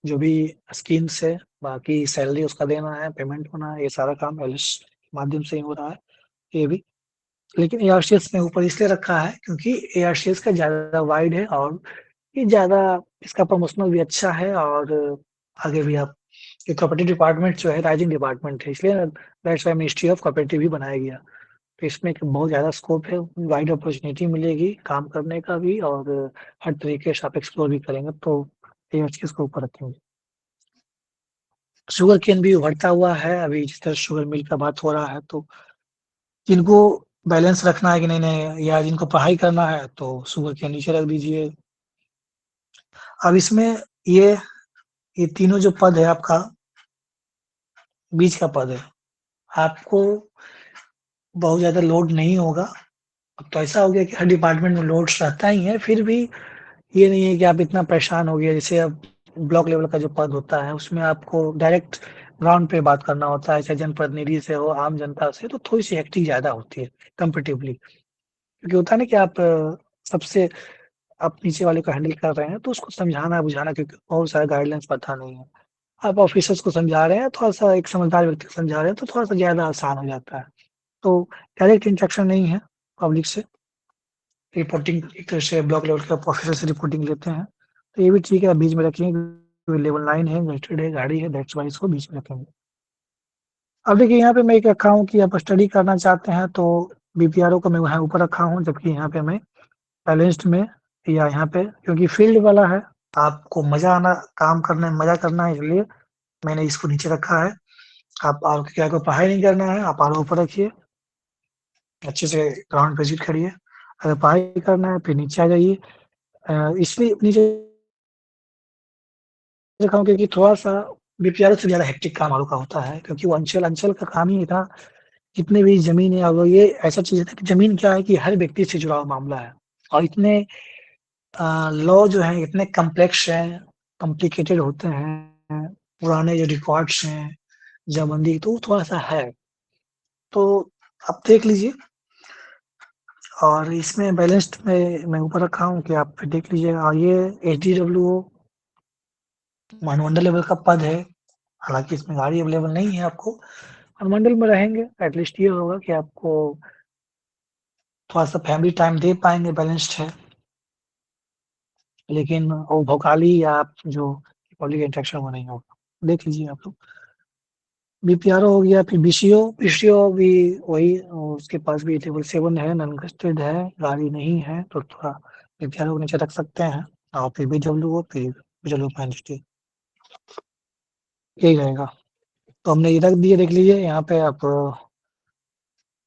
जो भी स्कीम्स है, बाकी सैलरी उसका देना है, पेमेंट होना है, ये सारा काम एलएस के माध्यम से ही हो रहा है, ये भी। लेकिन एआरसीएस में ऊपर इसलिए रखा है क्योंकि एआरसीएस का ज़्यादा वाइड है और ये ज़्यादा, इसका प्रमोशनल भी अच्छा है और आगे भी आप, ये कोऑपरेटिव डिपार्टमेंट जो है राइजिंग डिपार्टमेंट है, इसलिए that's why ministry of cooperative भी बनाया गया। तो इसमें एक बहुत ज़्यादा स्कोप है, वाइड अपॉर्चुनिटी मिलेगी काम करने का भी और हर तरीके से आप एक्सप्लोर भी करेंगे, तो एआरसीएस को ऊपर रखेंगे। शुगर केन भी उभरता हुआ है, अभी जिस तरह शुगर मिल का बात हो रहा है, तो जिनको बैलेंस रखना है कि नहीं या जिनको पढ़ाई करना है तो शुगर केन नीचे रख दीजिए। अब इसमें ये तीनों जो पद है आपका, बीच का पद है, आपको बहुत ज़्यादा लोड नहीं होगा। अब तो ऐसा हो गया कि हर डिपार्टमेंट में लोड्स रहता ही है, फिर भी ये नहीं है कि आप इतना परेशान हो गए। जैसे अब ब्लॉक लेवल का जो पद होता है, उसमें आपको डायरेक्ट ग्राउंड पे बात करना होता है, चाहे जनप्रतिनिधि से हो, आम जनता से, तो थोड़ी-सी हेक्टिक ज़्यादा होती है कंपैरेटिवली। क्योंकि होता है ना कि आप सबसे आप नीचे वाले को हैंडल कर रहे हैं, तो उसको समझाना-बुझाना, क्योंकि बहुत सारे गाइडलाइंस पता नहीं है। आप ऑफिसर्स को समझा रहे हैं, थोड़ा-सा एक समझदार व्यक्ति को समझा रहे हैं, तो थोड़ा-सा ज़्यादा आसान हो जाता है। तो डायरेक्ट इंटरेक्शन नहीं है पब्लिक से, रिपोर्टिंग एक तरह से ब्लॉक लेवल के ऑफिसर से रिपोर्टिंग लेते हैं, तो ये भी ठीक है, आप बीच में रखेंगे, लेवल 9 है, गज़ेटेड है, गाड़ी है, दैट्स व्हाई इसको बीच में रखेंगे। अब देखिए यहाँ पे मैं एक रखा हूँ कि आप स्टडी करना चाहते हैं, तो बीपीआरओ को मैं वहाँ ऊपर रखा हूँ, जबकि यहाँ पे मैं बैलेंस्ड में या यहाँ पे, क्योंकि फील्ड वाला है, आपको मज़ा आना, काम करने में मज़ा करना है, इसलिए मैंने इसको नीचे रखा है। आप और क्या को पढ़ाई नहीं करना है, आप और ऊपर रखिए, अच्छे से ग्राउंड पे विज़िट करिए। अगर पढ़ाई करना है, फिर नीचे आ जाइए। इसलिए नीचे रखा हूँ क्योंकि थोड़ा-सा बीपीआरओ से ज़्यादा हेक्टिक काम आलों का होता है, क्योंकि वो अंचल का काम ही इतना, जितने भी ज़मीन है, और ये ऐसा चीज़ है कि ज़मीन क्या है कि हर व्यक्ति से जुड़ा हुआ मामला है और इतने लॉ जो हैं इतने कॉम्प्लेक्स हैं, कॉम्प्लिकेटेड होते हैं, पुराने जो रिकॉर्ड्स हैं, जमाबंदी, तो वो थोड़ा-सा है। तो आप देख लीजिए, और इसमें बैलेंस्ड में मैं ऊपर रखा हूँ कि आप फिर देख लीजिएगा। और ये एचडीडब्ल्यूओ अनुमंडल लेवल का पद है, हालाँकि इसमें गाड़ी अवेलेबल नहीं है आपको। अनुमंडल में रहेंगे, एटलीस्ट ये होगा कि आपको थोड़ा-सा फैमिली टाइम दे पाएँगे, बैलेंस्ड है। लेकिन वो भोकाली या आप जो पब्लिक इंटरेक्शन वो नहीं होगा। देख लीजिए आप लोग। बीपीआरओ हो गया, फिर बीसीओ भी वही, उसके पास भी लेवल 7 है, नॉन गज़ेटेड है, गाड़ी नहीं है, तो थोड़ा बीपीआरओ को नीचे रख सकते हैं। और फिर बीडब्ल्यूओ, फिर बीडब्ल्यू मैजिस्ट्रेट, यही रहेगा। तो हमने ये रख दिए, देख लीजिए यहाँ पे आप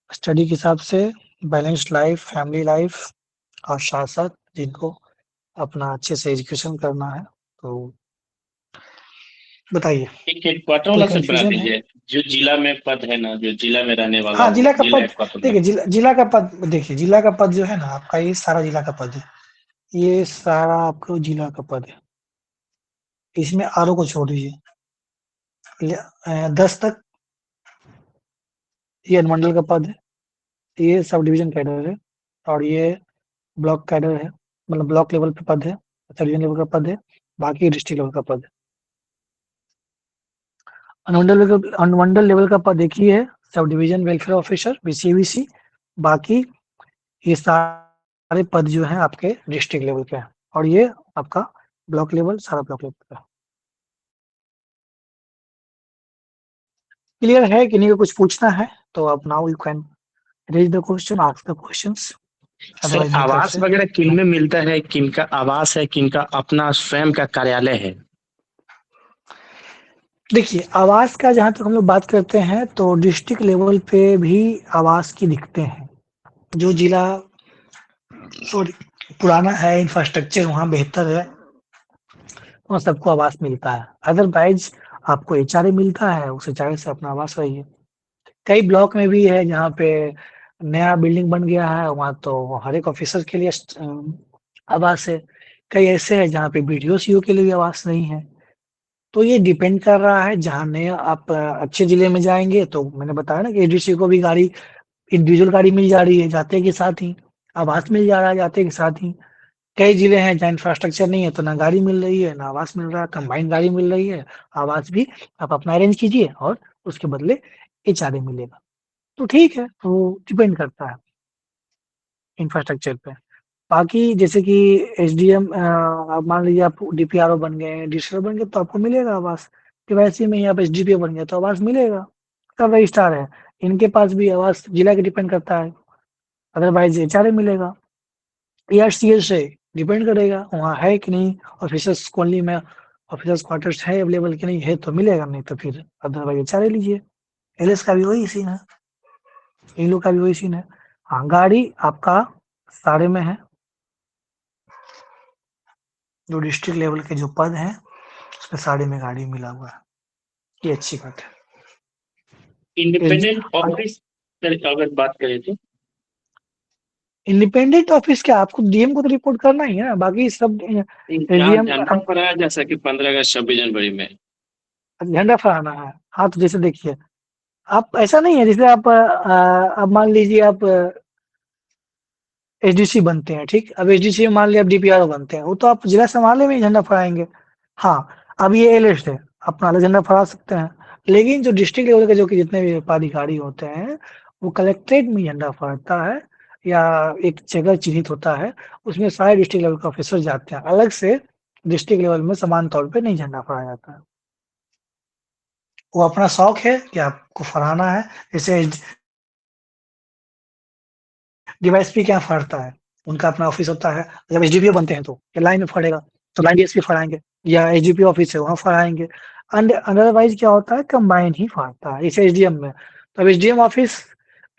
स्टडी के हिसाब से बैलेंस्ड लाइफ, फैमिली लाइफ और साथ-साथ जिनको अपना अच्छे से एजुकेशन करना है, तो बताइए, एक क्वार्टर कोई वाला सब बना कन्फ्यूज़न है? दीजिए, जो जिला में पद है ना, जो जिला में रहने वाला हाँ, हो, जिला का जिला पद, एक क्वार्टर देखिए बना। जिला का पद, देखिए जिला का पद जो है ना आपका, ये सारा जिला का पद है। ये सारा आपको जिला का पद है। इसमें आरओ को छोड़ दीजिए। 10 तक ये अनुमंडल का पद है, ये सब डिवीज़न कैडर है और ये ब्लॉक कैडर है, मतलब ब्लॉक लेवल पे पद है, सब डिवीज़न लेवल का पद है, बाकी डिस्ट्रिक्ट लेवल का पद है। अनुमंडल लेवल का पद एक ही है, सब डिवीज़न वेलफेयर ऑफिसर बीसीवीसी, बाकी ये सारे पद जो हैं आपके डिस्ट्रिक्ट लेवल के हैं और ये आपका ब्लॉक लेवल, सारा ब्लॉक लेवल का। क्लियर है कि नहीं? कुछ पूछना है तो आप now you can raise the question, ask the questions, sir otherwise मेरी तरफ आवास से वगैरह किन में मिलता है, किनका आवास है, किनका अपना स्वयं का कार्यालय है? देखिए, आवास का जहाँ तक हम लोग बात करते हैं, तो डिस्ट्रिक्ट लेवल पे भी आवास की दिखते हैं। जो जिला सॉरी पुराना है, इंफ्रास्ट्रक्चर वहाँ बेहतर है, वहाँ सबको आवास मिलता है। अदरवाइज़ आपको एचआरए मिलता है, उस एचआरए से अपना आवास रहिए। कई ब्लॉक में भी है जहाँ पे नया बिल्डिंग बन गया है, वहाँ तो हर एक ऑफिसर के लिए आवाज़ से, कई ऐसे हैं जहाँ पे वीडियो सीओ के लिए भी आवाज़ नहीं है। तो ये डिपेंड कर रहा है, जहाँ नए आप अच्छे ज़िले में जाएँगे तो मैंने बताया ना कि एडीसी को भी गाड़ी इंडिविजुअल गाड़ी मिल जा रही है जाते के साथ ही, आवास मिल जा रहा है जाते के साथ ही। कई जिले हैं जहाँ इंफ्रास्ट्रक्चर नहीं है तो ना गाड़ी मिल रही है, ना आवास मिल रहा है, कंबाइंड गाड़ी मिल रही है, आवास भी आप अपना अरेंज कीजिए और उसके बदले एचआरए मिलेगा। तो ठीक है, वो डिपेंड करता है इंफ्रास्ट्रक्चर पे। बाकी जैसे कि एसडीएम आप मान लीजिए आप डीपीआरओ बन गए, डीसीओ बन गए तो आपको मिलेगा आवास। कि वैसे में ही आप एसडीपीओ बन गए तो आवास मिलेगा। सब रजिस्ट्रार है, इनके पास भी आवास जिला के डिपेंड करता है। अदरवाइज़ एचआरए मिलेगा। एआरसीएल से डिपेंड करेगा वहाँ है कि नहीं, ऑफिसर्स कॉलोनी में ऑफिसर्स क्वार्टर्स है अवेलेबल कि नहीं, है तो मिलेगा, नहीं तो फिर अदरवाइज़ एचआरए लीजिए। एलएस का भी वही सीन है, इन लोग का भी वही सीन है। हाँ, गाड़ी आपका सारे में है। जो डिस्ट्रिक्ट लेवल के जो पद हैं, उसमें सारे में गाड़ी मिला हुआ है। ये अच्छी बात है। इंडिपेंडेंट ऑफिस अगर बात करें तो इंडिपेंडेंट ऑफिस क्या, आपको डीएम को तो रिपोर्ट करना ही है ना, बाकी सब जहाँ डीएम झंडा फहराया जा सके 15 अगस्त 26 जनवरी में। झंडा फहराना है। हाँ, तो जैसे देखिए, आप ऐसा नहीं है जैसे आप अब मान लीजिए आप एसडीसी बनते हैं, ठीक? अब एसडीसी में मान लिया आप डीपीआरओ बनते हैं, वो तो आप जिला समाले में ही झंडा फहराएँगे। हाँ, अब ये एलिस्ट है, अपना अलग झंडा फहरा सकते हैं। लेकिन जो डिस्ट्रिक्ट लेवल के जो कि जितने भी पदाधिकारी होते हैं, वो कलेक्ट्रेट में झंडा फहराता है या एक जगह चिन्हित होता है, उसमें सारे डिस्ट्रिक्ट लेवल के ऑफिसर जाते हैं। अलग से डिस्ट्रिक्ट लेवल में समान तौर पे नहीं झंडा फहराया जाता है। वो अपना शौक है कि आपको फहराना है, जैसे डीवाईएसपी क्या फहराता है, उनका अपना ऑफिस होता है। जब एसडीपीओ बनते हैं तो ये लाइन में फहरेगा, तो लाइन डीएसपी फहराएँगे या एसडीपीओ ऑफिस है वहाँ फहराएँगे। अदरवाइज़ क्या होता है, कंबाइन ही फहराता है, जैसे एसडीएम में। तो अब एसडीएम ऑफिस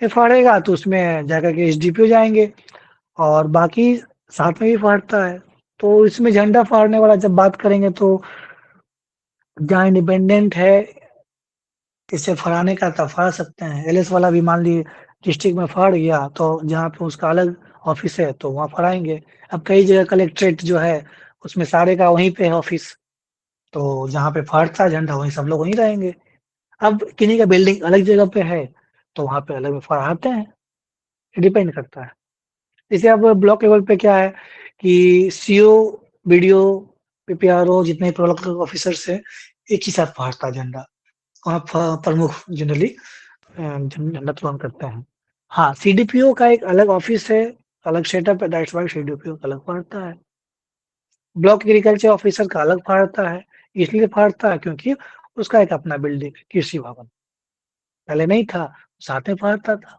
में फहरेगा तो उसमें जाकर के एसडीपीओ जाएँगे और बाकी साथ में भी फहरता है। तो इसमें झंडा फहराने वाला जब बात करेंगे तो जहाँ इंडिपेंडेंट है इसे फहराने का तो फहरा सकते हैं। एलएस वाला भी मान लीजिए डिस्ट्रिक्ट में फहर गया तो जहाँ पे उसका अलग ऑफिस है तो वहाँ फहराएँगे। अब कई जगह कलेक्ट्रेट जो है उसमें सारे का वहीं पे है ऑफिस, तो जहाँ पे फहरता है झंडा वहीं सब लोग वहीं रहेंगे। अब किन्हीं का बिल्डिंग अलग जगह पे है तो वहाँ पे अलग में फहराते हैं, डिपेंड करता है। जैसे अब ब्लॉक लेवल पे क्या है कि सीओ, बीडीओ, पीपीआरओ जितने प्रोडक्ट ऑफिसर्स हैं, एक ही साथ फहरता है झंडा। वहाँ प्रमुख जनरली झंडा तुलन करते हैं। हाँ, सीडीपीओ का एक अलग ऑफिस है, अलग सेटअप है, दैट्स व्हाई सीडीपीओ का अलग पड़ता है। ब्लॉक एग्रीकल्चर ऑफिसर का अलग पड़ता है, इसलिए पड़ता है क्योंकि उसका एक अपना बिल्डिंग है, कृषि भवन। पहले नहीं था, साथ में पड़ता था।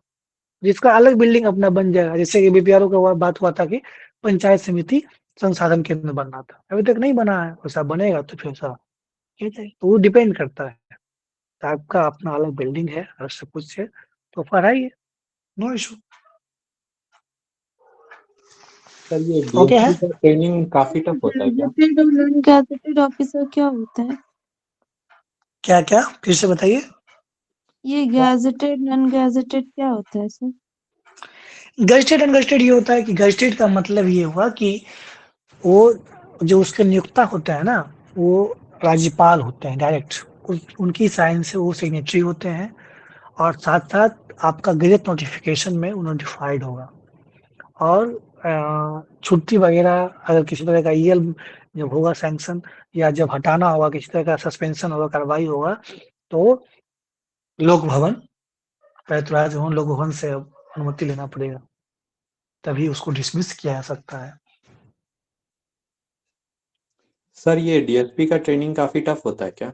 जिसका अलग बिल्डिंग अपना बन जाएगा, जैसे कि बीपीआरओ का बात हुआ था कि पंचायत समिति संसाधन केंद्र बनना था, अभी तक नहीं बना है, वैसा बनेगा तो फिर ऐसा तो वो डिपेंड करता है। तो आपका अपना अलग बिल्डिंग है, अलग सब कुछ है, तो पढ़ाइए, नो इश्यू। सर ये ओके है? डीएसपी का ट्रेनिंग काफी टफ होता है क्या? गैजेटेड और नॉन गैजेटेड ऑफिसर क्या होता है? क्या-क्या? फिर से बताइए। ये गैजेटेड नॉन गैजेटेड क्या होता है सर? गज़ेटेड अनगज़ेटेड ये होता है कि गज़ेटेड का मतलब ये हुआ कि वो जो उसके नियोक्ता होते हैं ना, वो राज्यपाल होते हैं डायरेक्ट। उनकी साइन से वो सिग्नेटरी होते हैं और साथ-साथ आपका गज़ट नोटिफ़िकेशन में वो नोटिफ़ाइड होगा। और छुट्टी वगैरह अगर किसी तरह का ईएल जब होगा सैंक्शन या जब हटाना होगा, किसी तरह का सस्पेंशन होगा, कार्रवाई होगा, तो लोक भवन, पैतराज भवन, लोक भवन से अनुमति लेना पड़ेगा। तभी उसको डिसमिस किया जा सकता है। सर ये डीएसपी का ट्रेनिंग काफी टफ होता है क्या?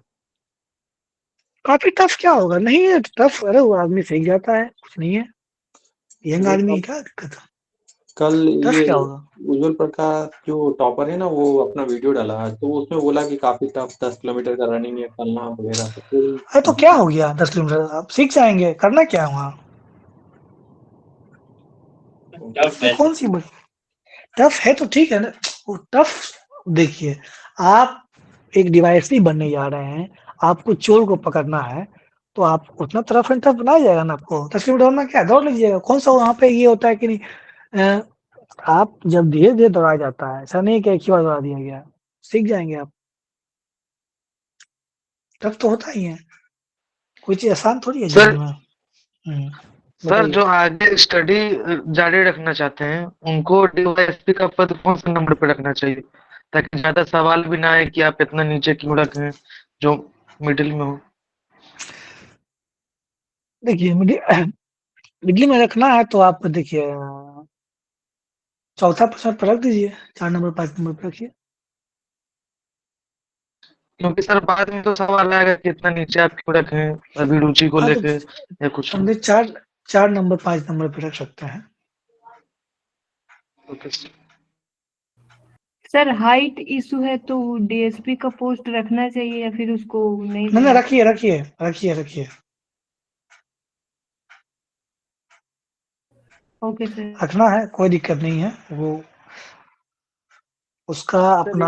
काफ़ी टफ क्या होगा? नहीं है टफ, अरे वो आदमी सीख जाता है, कुछ नहीं है। यंग वो आदमी है, कल क्या दिक्कत है? कल टफ ये क्या होगा? उज्जवल प्रकाश जो टॉपर है ना, वो अपना वीडियो डाला है, तो उसमें बोला कि काफी टफ 10 किलोमीटर का रनिंग है करना वगैरह, तो अरे तो फिर क्या हो गया 10 किलोमीटर? आप सीख जाएँगे, करना क्या है वहाँ? टफ ये है। कौन-सी बड़ी टफ है तो ठीक है ना, वो टफ देखिए, आप एक डिवाइस बनने जा रहे हैं, आपको चोर को पकड़ना है, तो आप उतना तो रफ एंड टफ बनाया जाएगा ना आपको। 10 किलोमीटर दौड़ना क्या है, दौड़ लीजिएगा। कौन-सा वहाँ पे ये होता है कि नहीं आप जब धीरे-धीरे दोहराया जाता है, ऐसा नहीं है कि एक ही बार दोहरा दिया गया है, सीख जाएँगे आप। टफ तो होता ही है, कोई चीज़ आसान थोड़ी है सर जीवन में। हुँ, सर बताइए। जो आगे स्टडी जारी रखना चाहते हैं उनको डीवाईएसपी का पद कौन से नंबर पे रखना चाहिए ताकि ज्यादा सवाल भी ना आए कि आप इतना नीचे क्यों रखे जो मिडिल में हो। देखिए मिडिल में रखना है तो आप देखिए चौथा प्रश्न पे रख दीजिए, 4 नंबर 5 नंबर पे रखिए। क्योंकि सर बाद में तो सवाल आएगा कि इतना नीचे आप क्यों रखे अभी रुचि को हाँ, तो लेके या कुछ। समझे 4 नंबर 5 नंबर पे रख सकते हैं। Okay sir. Sir height issue है तो डीएसपी का पोस्ट रखना चाहिए या फिर उसको नहीं नहीं, लेना? रखिए। Okay sir. रखना है, कोई दिक्कत नहीं है। वो उसका अपना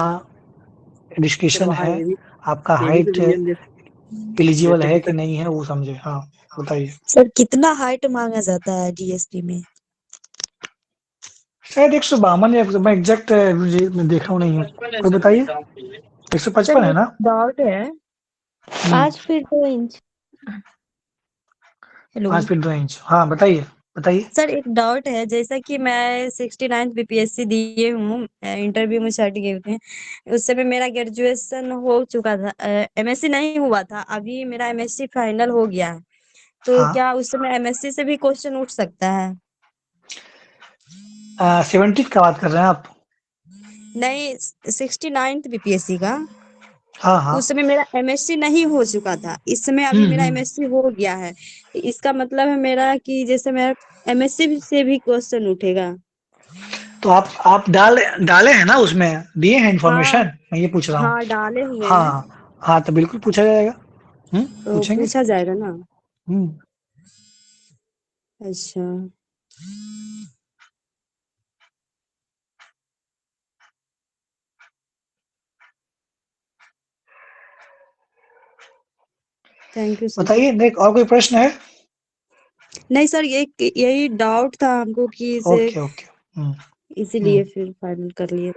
सर डिस्कशन वहाँ है, आपका एबी हाइट डिवीजन एलिजिबल जैसे है कि कि सर नहीं है वो समझे। हाँ, बताइए। सर कितना हाइट मांगा जाता है डीएसपी में? शायद 152 या मैं एग्जैक्ट मैं देखा हूँ नहीं हूँ। कोई बताइए। 155 सर है एक ना? डाउट है, 5 feet 2 inch. Hello 5 feet 2 inch. हाँ, बताइए। सर, एक डाउट है, जैसा कि मैं 69 बीपीएससी दिए हूँ, इंटरव्यू में सर्टिफिकेट में उस समय मेरा ग्रेजुएशन हो चुका था, एमएससी नहीं हुआ था, अभी मेरा एमएससी फाइनल हो गया है, तो हाँ, क्या उस समय एमएससी से भी क्वेश्चन उठ सकता है? 70 का बात कर रहे हैं आप? नहीं, 69 बीपीएससी का। हाँ। उस समय मेरा एमएससी नहीं हो चुका था, इस समय अभी मेरा हम्म। एमएससी हो गया है, इसका मतलब है मेरा कि जैसे मेरा एमएससी से भी क्वेश्चन उठेगा। तो आप डाले हैं ना, उसमें दिए हैं हाँ इन्फॉर्मेशन, मैं ये पूछ रहा हूँ। हाँ, डाले हुए हैं, हाँ, तो बिल्कुल पूछा जाएगा। तो पूछेंगे। पूछा जाएगा ना? हम्म। अच्छा, थैंक यू सर। बताइए, नहीं और कोई प्रश्न है? नहीं सर, यही डाउट था हमको कि इसे, ओके। हम्म। इसीलिए फिर फाइनल कर लिए।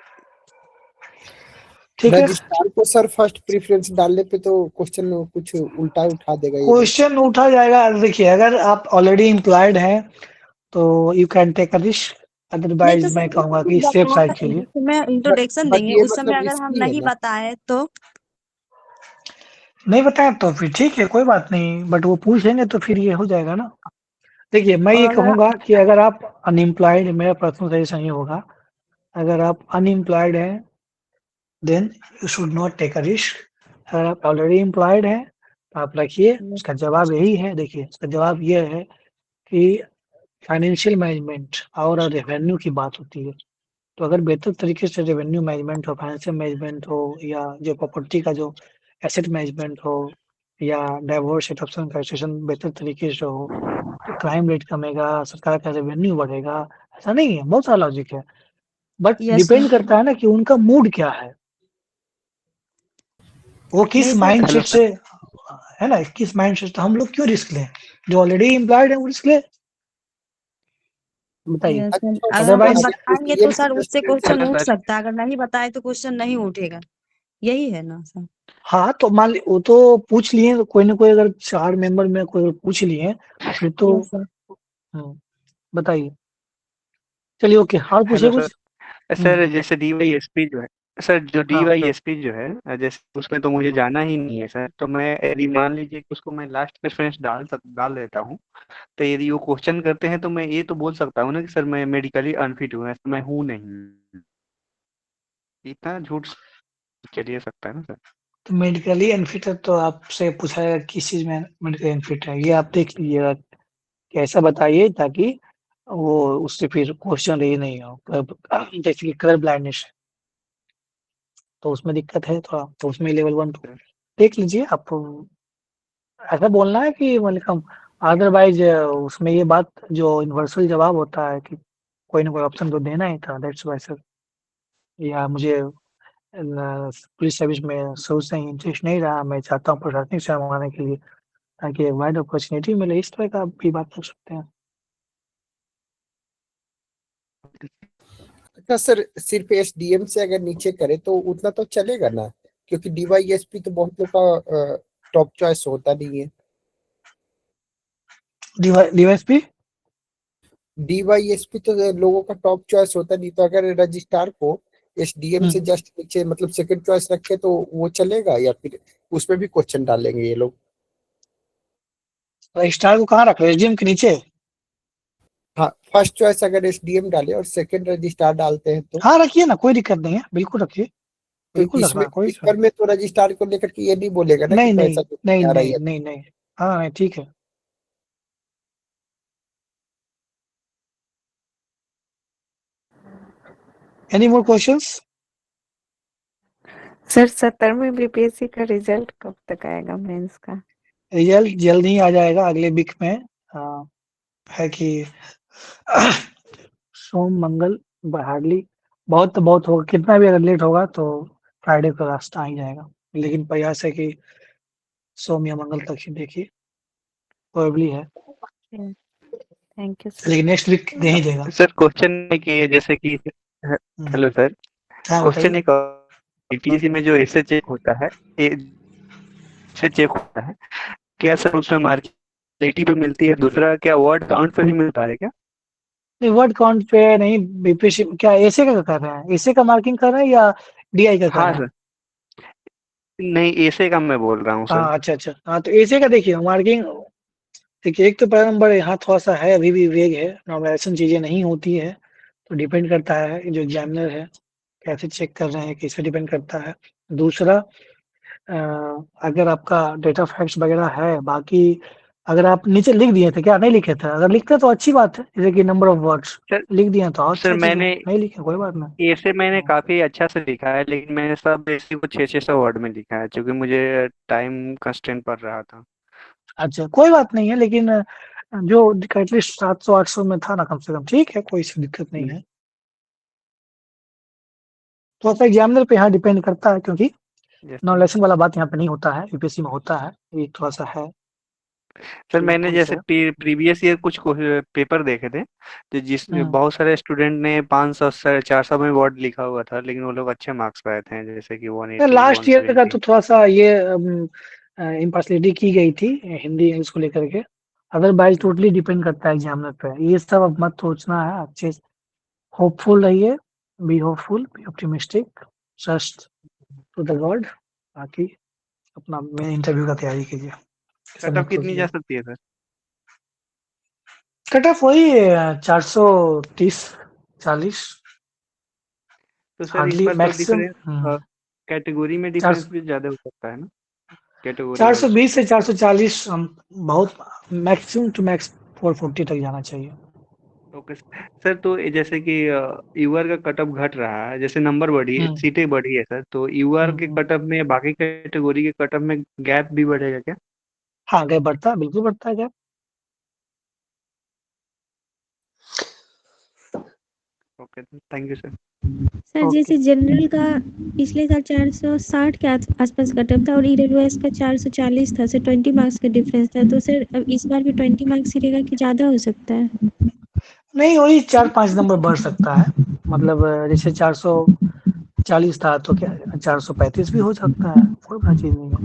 ठीक है। रजिस्ट्रार को सर फर्स्ट प्रेफरेंस डालने पे तो क्वेश्चन कुछ उल्टा उठा देगा ये लोग। क्वेश्चन उठा जाएगा। देखिए, अगर आप ऑलरेडी एम्प्लॉयड हैं तो you can take a risk, नहीं तो अदरवाइज मैं सर, कहूंगा कि सेफ साइड के लिए। जिस समय इंट्रोडक्शन बट देंगे ये उस समय मतलब अगर हम रिस्की है नहीं ना। बताए तो? नहीं बताएं तो फिर ठीक है, कोई बात नहीं, बट वो पूछेंगे तो फिर ये हो जाएगा ना। देखिए, मैं और ये अगर, कहूंगा कि अगर आप अनएम्प्लॉयड, मेरा पर्सनल सजेशन ये होगा, अगर आप अनएम्प्लॉयड हैं then you should not take a risk. अगर आप ऑलरेडी एम्प्लॉयड हैं तो आप रखिए। उसका जवाब यही है। देखिए, उसका जवाब ये है कि फाइनेंशियल मैनेजमेंट और रेवेन्यू की बात होती है। तो अगर बेहतर तरीके से रेवेन्यू मैनेजमेंट हो, फाइनेंशियल मैनेजमेंट हो, या जो प्रॉपर्टी का जो एसेट मैनेजमेंट हो, या डाइवोर्स एडॉप्शन का सिस्टम बेहतर तरीके से हो, तो क्राइम रेट कमेगा, सरकार का रेवेन्यू बढ़ेगा। ऐसा नहीं है, बहुत सारा लॉजिक है, बट यस डिपेंड करता है ना कि उनका मूड क्या है, वो किस नहीं sir, mind hello set sir. से है ना, किस माइंड सेट। तो हम लोग क्यों रिस्क लें? जो ऑलरेडी एम्प्लॉयड है वो रिस्क ले। बताइए। यस सर, अच्छा अगर हम अदरवाइज बताएंगे तो सीएम सर का उससे स्टूडेंट क्वेश्चन हेलो उठ सर। सकता है, अगर नहीं बताए तो क्वेश्चन नहीं उठेगा, यही है ना सर? हाँ, तो मान ली वो तो पूछ लिए, तो कोई ना कोई अगर 4 मेंबर में कोई अगर पूछ लिए फिर तो यस सर। बताइए। चलिए, ओके, और पूछिए हेलो सर। कुछ। सर जैसे डीवाईएसपी जो है, सर जो हाँ, डीवाईएसपी जो है जैसे उसमें तो मुझे जाना ही नहीं है सर, तो मैं यदि मान लीजिए कि उसको मैं लास्ट प्रेफरेंस डाल देता हूँ, तो यदि वो क्वेश्चन करते हैं तो मैं ये तो बोल सकता हूँ ना कि सर मैं मेडिकली अनफिट हूँ, ऐसा मैं हूँ नहीं। इतना झूठ चलिए सकता है ना सर। तो मेडिकली अनफिट है तो आपसे पूछा जाएगा किस चीज में मेडिकली अनफिट है, ये आप देख लीजिएगा। कैसा बताइए ताकि वो उससे फिर क्वेश्चन रही नहीं हो। जैसे कि कलर ब्लाइंडनेस है तो उसमें दिक्कत है थोड़ा, तो उसमें लेवल 1 2 देख लीजिए आप। ऐसा बोलना है कि वेलकम, अदरवाइज उसमें ये बात जो यूनिवर्सल जवाब होता है कि कोई ना कोई ऑप्शन तो देना ही था, दैट्स वाई सर। या मुझे पुलिस सर्विस में शुरू से ही इंटरेस्ट नहीं रहा, मैं चाहता हूँ प्रशासनिक सेवा आने के लिए ताकि एक वाइड अपॉर्चुनिटी मिले, इस तरह का आप भी बात कर सकते हैं। अच्छा सर, सिर्फ एसडीएम से अगर नीचे करे तो उतना तो चलेगा ना, क्योंकि डीवाईएसपी तो बहुत लोग का टॉप चॉइस होता नहीं है। डीवाईएसपी डीवाईएसपी तो लोगों का टॉप चॉइस होता नहीं, तो अगर रजिस्ट्रार को एसडीएम से जस्ट नीचे मतलब सेकंड चॉइस रखे तो वो चलेगा, या फिर उसमें भी क्वेश्चन डालेंगे ये लोग? रजिस्ट्रार को कहाँ रख रहे, एसडीएम के नीचे? हाँ, फर्स्ट चॉइस अगर एसडीएम डाले और सेकंड रजिस्ट्रार डालते हैं तो हाँ रखिए ना, कोई दिक्कत नहीं है, बिल्कुल रखिए, बिल्कुल इसमें रखना, कोई इशू पेपर में तो रजिस्ट्रार को लेकर के ये नहीं बोलेगा ना कि नहीं। नहीं पैसा तो नहीं आ रहा नहीं है। नहीं नहीं, हाँ नहीं, ठीक है। Any more questions? सर 70वें बीपीएससी का रिजल्ट कब तक आएगा मेंस का? रिजल्ट जल्द ही आ जाएगा, अगले वीक में। है कि सोम मंगल हार्डली, बहुत तो बहुत होगा, कितना भी अगर लेट होगा तो फ्राइडे को रास्ता आ ही जाएगा, लेकिन प्रयास है कि सोम या मंगल तक ही देखिए, प्रोबेबली है, थैंक यू सर। लेकिन नेक्स्ट वीक दे ही देगा। सर क्वेश्चन है कि जैसे कि हेलो सर, हाँ क्वेश्चन बताइए। एक बीपीएससी में जो ऐसे चेक होता है, ऐसे चेक होता है, क्या सर उसमें मार्किंग 80 पे मिलती है? दूसरा, क्या वर्ड काउंट पे भी मिलता है क्या? नहीं, वर्ड काउंट पे नहीं, बीपीएससी क्या एसे का कर रहे हैं, एसे का मार्किंग कर रहे हैं या डीआई का कर हाँ रहे हैं? सर, नहीं ऐसे का मैं बोल रहा हूँ सर। हाँ अच्छा अच्छा, हाँ तो एसे का देखिए मार्किंग, देखिए एक तो पहला नंबर यहाँ थोड़ा सा है, अभी भी वेग है, नॉर्मलाइजेशन चीजें नहीं होती है, तो डिपेंड करता है जो एग्जामिनर है कैसे चेक कर रहे हैं, किस पे डिपेंड करता है। दूसरा, अगर आपका डेटा फैक्ट्स वगैरह है, बाकी अगर आप नीचे लिख दिए थे, क्या नहीं लिखे थे? अगर लिखते तो अच्छी बात है, जैसे कि नंबर ऑफ वर्ड्स सर लिख दिए तो और सर अच्छा चीज है, मैंने नहीं लिखे कोई बात नहीं। ऐसे मैंने काफी अच्छा से लिखा है, लेकिन मैंने सब ऐसे को 600 वर्ड में लिखा है, क्योंकि मुझे टाइम कंस्ट्रेंट पड़ रहा था। अच्छा कोई बात नहीं है, लेकिन जो एटलीस्ट 700-800 में था ना कम से कम, ठीक है, कोई सी दिक्कत नहीं है। तो सा एग्जामिनर पे यहाँ डिपेंड करता है, क्योंकि जैसे नॉलेशन वाला बात यहाँ पे नहीं होता है, यूपीएससी में होता है, ये थोड़ा सा है सर कि मैंने टूल्स जैसे है। प्रीवियस ईयर कुछ पेपर देखे थे, तो जिस हम्म। बहुत सारे स्टूडेंट ने 500 से 400 में वर्ड लिखा हुआ था, लेकिन वो लोग अच्छे मार्क्स पाए थे, जैसे कि 180 लास्ट ईयर का 170। तो थोड़ा सा ये इम्पार्शलिटी की गई थी हिंदी इंग्लिश को लेकर के, अदरवाइज टोटली डिपेंड करता है एग्जामिनर पे, ये सब अब मत सोचना है, अच्छे होपफुल रहिए, be hopeful, be optimistic, trust to the god, बाकी अपना मेन इंटरव्यू का तैयारी कीजिए, सब कट में ऑफ खुश कितनी जा रहिए। सकती है सर? कट ऑफ वही 430-40, तो सर इस हार्डली बार तो मैक्सिमम। डिफरेंस कैटेगरी में डिफरेंस भी ज्यादा हो सकता है ना, कैटेगरी चार सौ वाइज? बीस से 440, हम बहुत मैक्सिमम टू मैक्स 440 तक जाना चाहिए। ओके सर, तो जैसे कि यूआर का कट ऑफ घट रहा है, जैसे नंबर बढ़ी है, हम्म सीटें बढ़ी है सर, तो यूआर के हम्म। कट ऑफ में बाकी कैटेगरी के कट ऑफ में गैप भी बढ़ेगा क्या? हाँ गए बढ़ता है, बिल्कुल बढ़ता है, क्या? Okay, thank you sir. Sir okay. जैसे जनरल का पिछले साल 460 के आसपास कटअप था और ईडब्ल्यूएस का 440 था, सर 20 मार्क्स का डिफरेंस था, तो सर अब इस बार भी 20 मार्क्स ही रहेगा कि ज्यादा हो सकता है? नहीं, वही 4-5 नंबर बढ़ सकता है, मतलब जैसे 440 था तो क्या 435 भी हो सकता है, कोई बड़ा चीज नहीं है।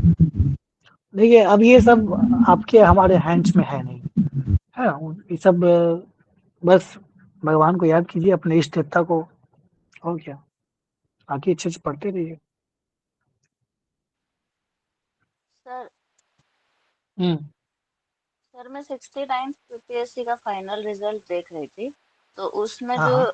देखिए अब ये सब आपके हमारे हैंड्स में है नहीं, है ना, ये सब बस भगवान को याद कीजिए, अपने इष्ट देवता को, और क्या, बाकी अच्छे से पढ़ते रहिए। सर हम्म सर मैं 69 यूपीएससी का फाइनल रिजल्ट देख रही थी, तो उसमें हाँ जो हाँ।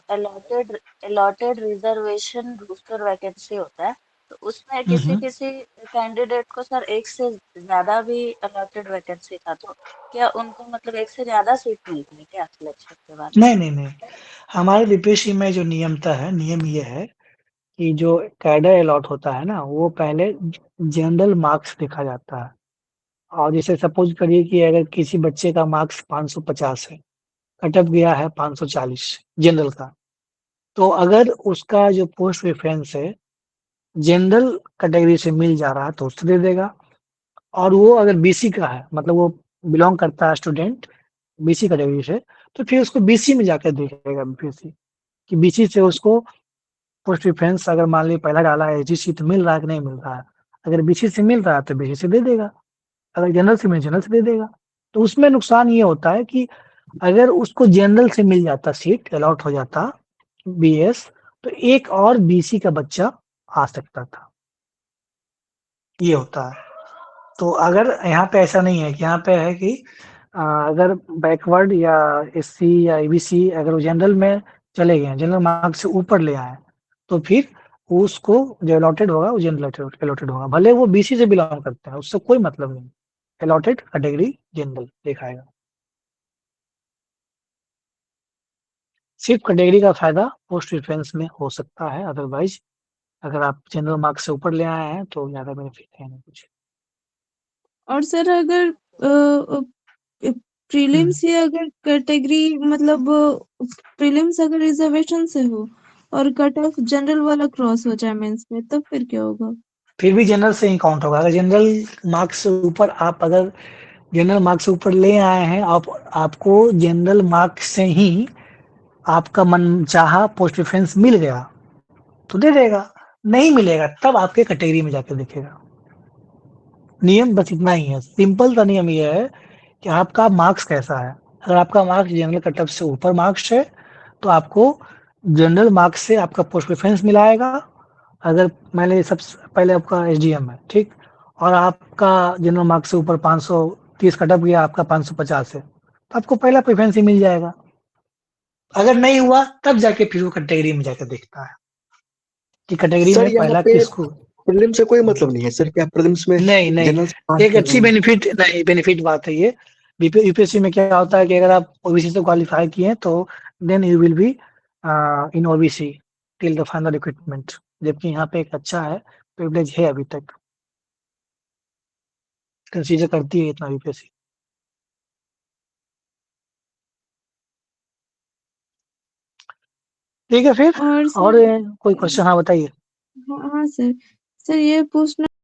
अलॉटेड रिजर्वेशन रूस्टर वैकेंसी होता है, तो उसमें किसी हम्म। किसी कैंडिडेट को सर एक से ज्यादा भी अलॉटेड वैकेंसी था, तो क्या उनको मतलब एक से ज्यादा सीट मिलती है क्या सिलेक्शन के बाद? नहीं नहीं नहीं, हमारे बीपीएससी में जो नियम ये है कि जो कैडर अलॉट होता है ना, वो पहले जनरल मार्क्स देखा जाता है, और जैसे सपोज करिए कि अगर किसी बच्चे का मार्क्स 550 है, कट ऑफ गया है 540 जनरल का, तो अगर उसका जो पोस्ट प्रेफरेंस है जनरल कैटेगरी से मिल जा रहा है तो उससे दे देगा, और वो अगर बीसी का है, मतलब वो बिलोंग करता है स्टूडेंट बीसी कैटेगरी से, तो फिर उसको बीसी में जाकर देखेगा बीपीएससी, कि बीसी से उसको पोस्ट प्रेफरेंस अगर मान लीजिए पहला डाला है एसडीसी तो मिल रहा है कि नहीं मिल रहा है। अगर बीसी से मिल रहा है तो बीसी से दे देगा, अगर जनरल से जनरल से दे देगा। तो उसमें नुकसान ये होता है कि अगर उसको जनरल से मिल जाता सीट अलॉट हो जाता बीएस तो एक और बीसी का बच्चा आ सकता था, ये होता है। तो अगर यहाँ पे ऐसा नहीं है कि यहाँ पे है कि अगर बैकवर्ड या एससी या एबीसी अगर वो जनरल में चले गए, जनरल मार्क्स से ऊपर ले आए, तो फिर उसको जो अलॉटेड होगा वो जनरल अलॉटेड होगा, भले वो बीसी से बिलोंग करते हैं, उससे कोई मतलब नहीं। अलॉटेड कैटेगरी जनरल दिखाएगा। सिर्फ कैटेगरी का फायदा पोस्ट प्रेफरेंस में हो सकता है, अदरवाइज अगर आप जनरल मार्क्स से ऊपर ले आए हैं तो ज्यादा बेनिफिट है नहीं कुछ। और सर अगर प्रीलिम्स या अगर कैटेगरी मतलब प्रीलिम्स अगर रिजर्वेशन से हो और कट ऑफ जनरल वाला क्रॉस हो जाए मेंस में, तब फिर क्या होगा? फिर भी जनरल से ही काउंट होगा। अगर जनरल मार्क्स से ऊपर आप अगर जनरल मार्क्स से ऊपर ले आए हैं, आपको जनरल मार्क्स से ही आपका मन चाहा पोस्ट प्रेफरेंस मिल गया तो दे देगा, नहीं मिलेगा तब आपके कैटेगरी में जाकर दिखेगा। नियम बस इतना ही है, सिंपल सा नियम ये है कि आपका मार्क्स कैसा है। अगर आपका मार्क्स जनरल कट ऑफ से ऊपर मार्क्स है तो आपको जनरल मार्क्स से आपका पोस्ट प्रेफरेंस मिलाएगा। अगर मान लीजिए सबसे पहले आपका एसडीएम है, ठीक, और आपका जनरल मार्क्स से ऊपर 530 कट ऑफ गया, आपका 550 है, तो आपको पहला प्रेफरेंस ही मिल जाएगा। अगर नहीं हुआ तब जाके फिर वो कैटेगरी में जाकर देखता है कि कैटेगरी सर में यहाँ पहला पे किसको। प्रीलिम से कोई मतलब नहीं है सर, क्या प्रीलिम्स में नहीं नहीं, जनरल से पास एक कर अच्छी रहे हैं? बेनिफिट बात है ये। यूपीएससी में क्या होता है कि अगर आप ओबीसी से क्वालिफाई किए तो then you will be in OBC till the final recruitment, जबकि यहाँ पे एक अच्छा है, प्रिविलेज है, अभी तक कंसीडर करती है इतना यूपीएससी। ठीक है फिर, और और सर कोई क्वेश्चन? हाँ बताइए। हाँ सर, सर ये पूछना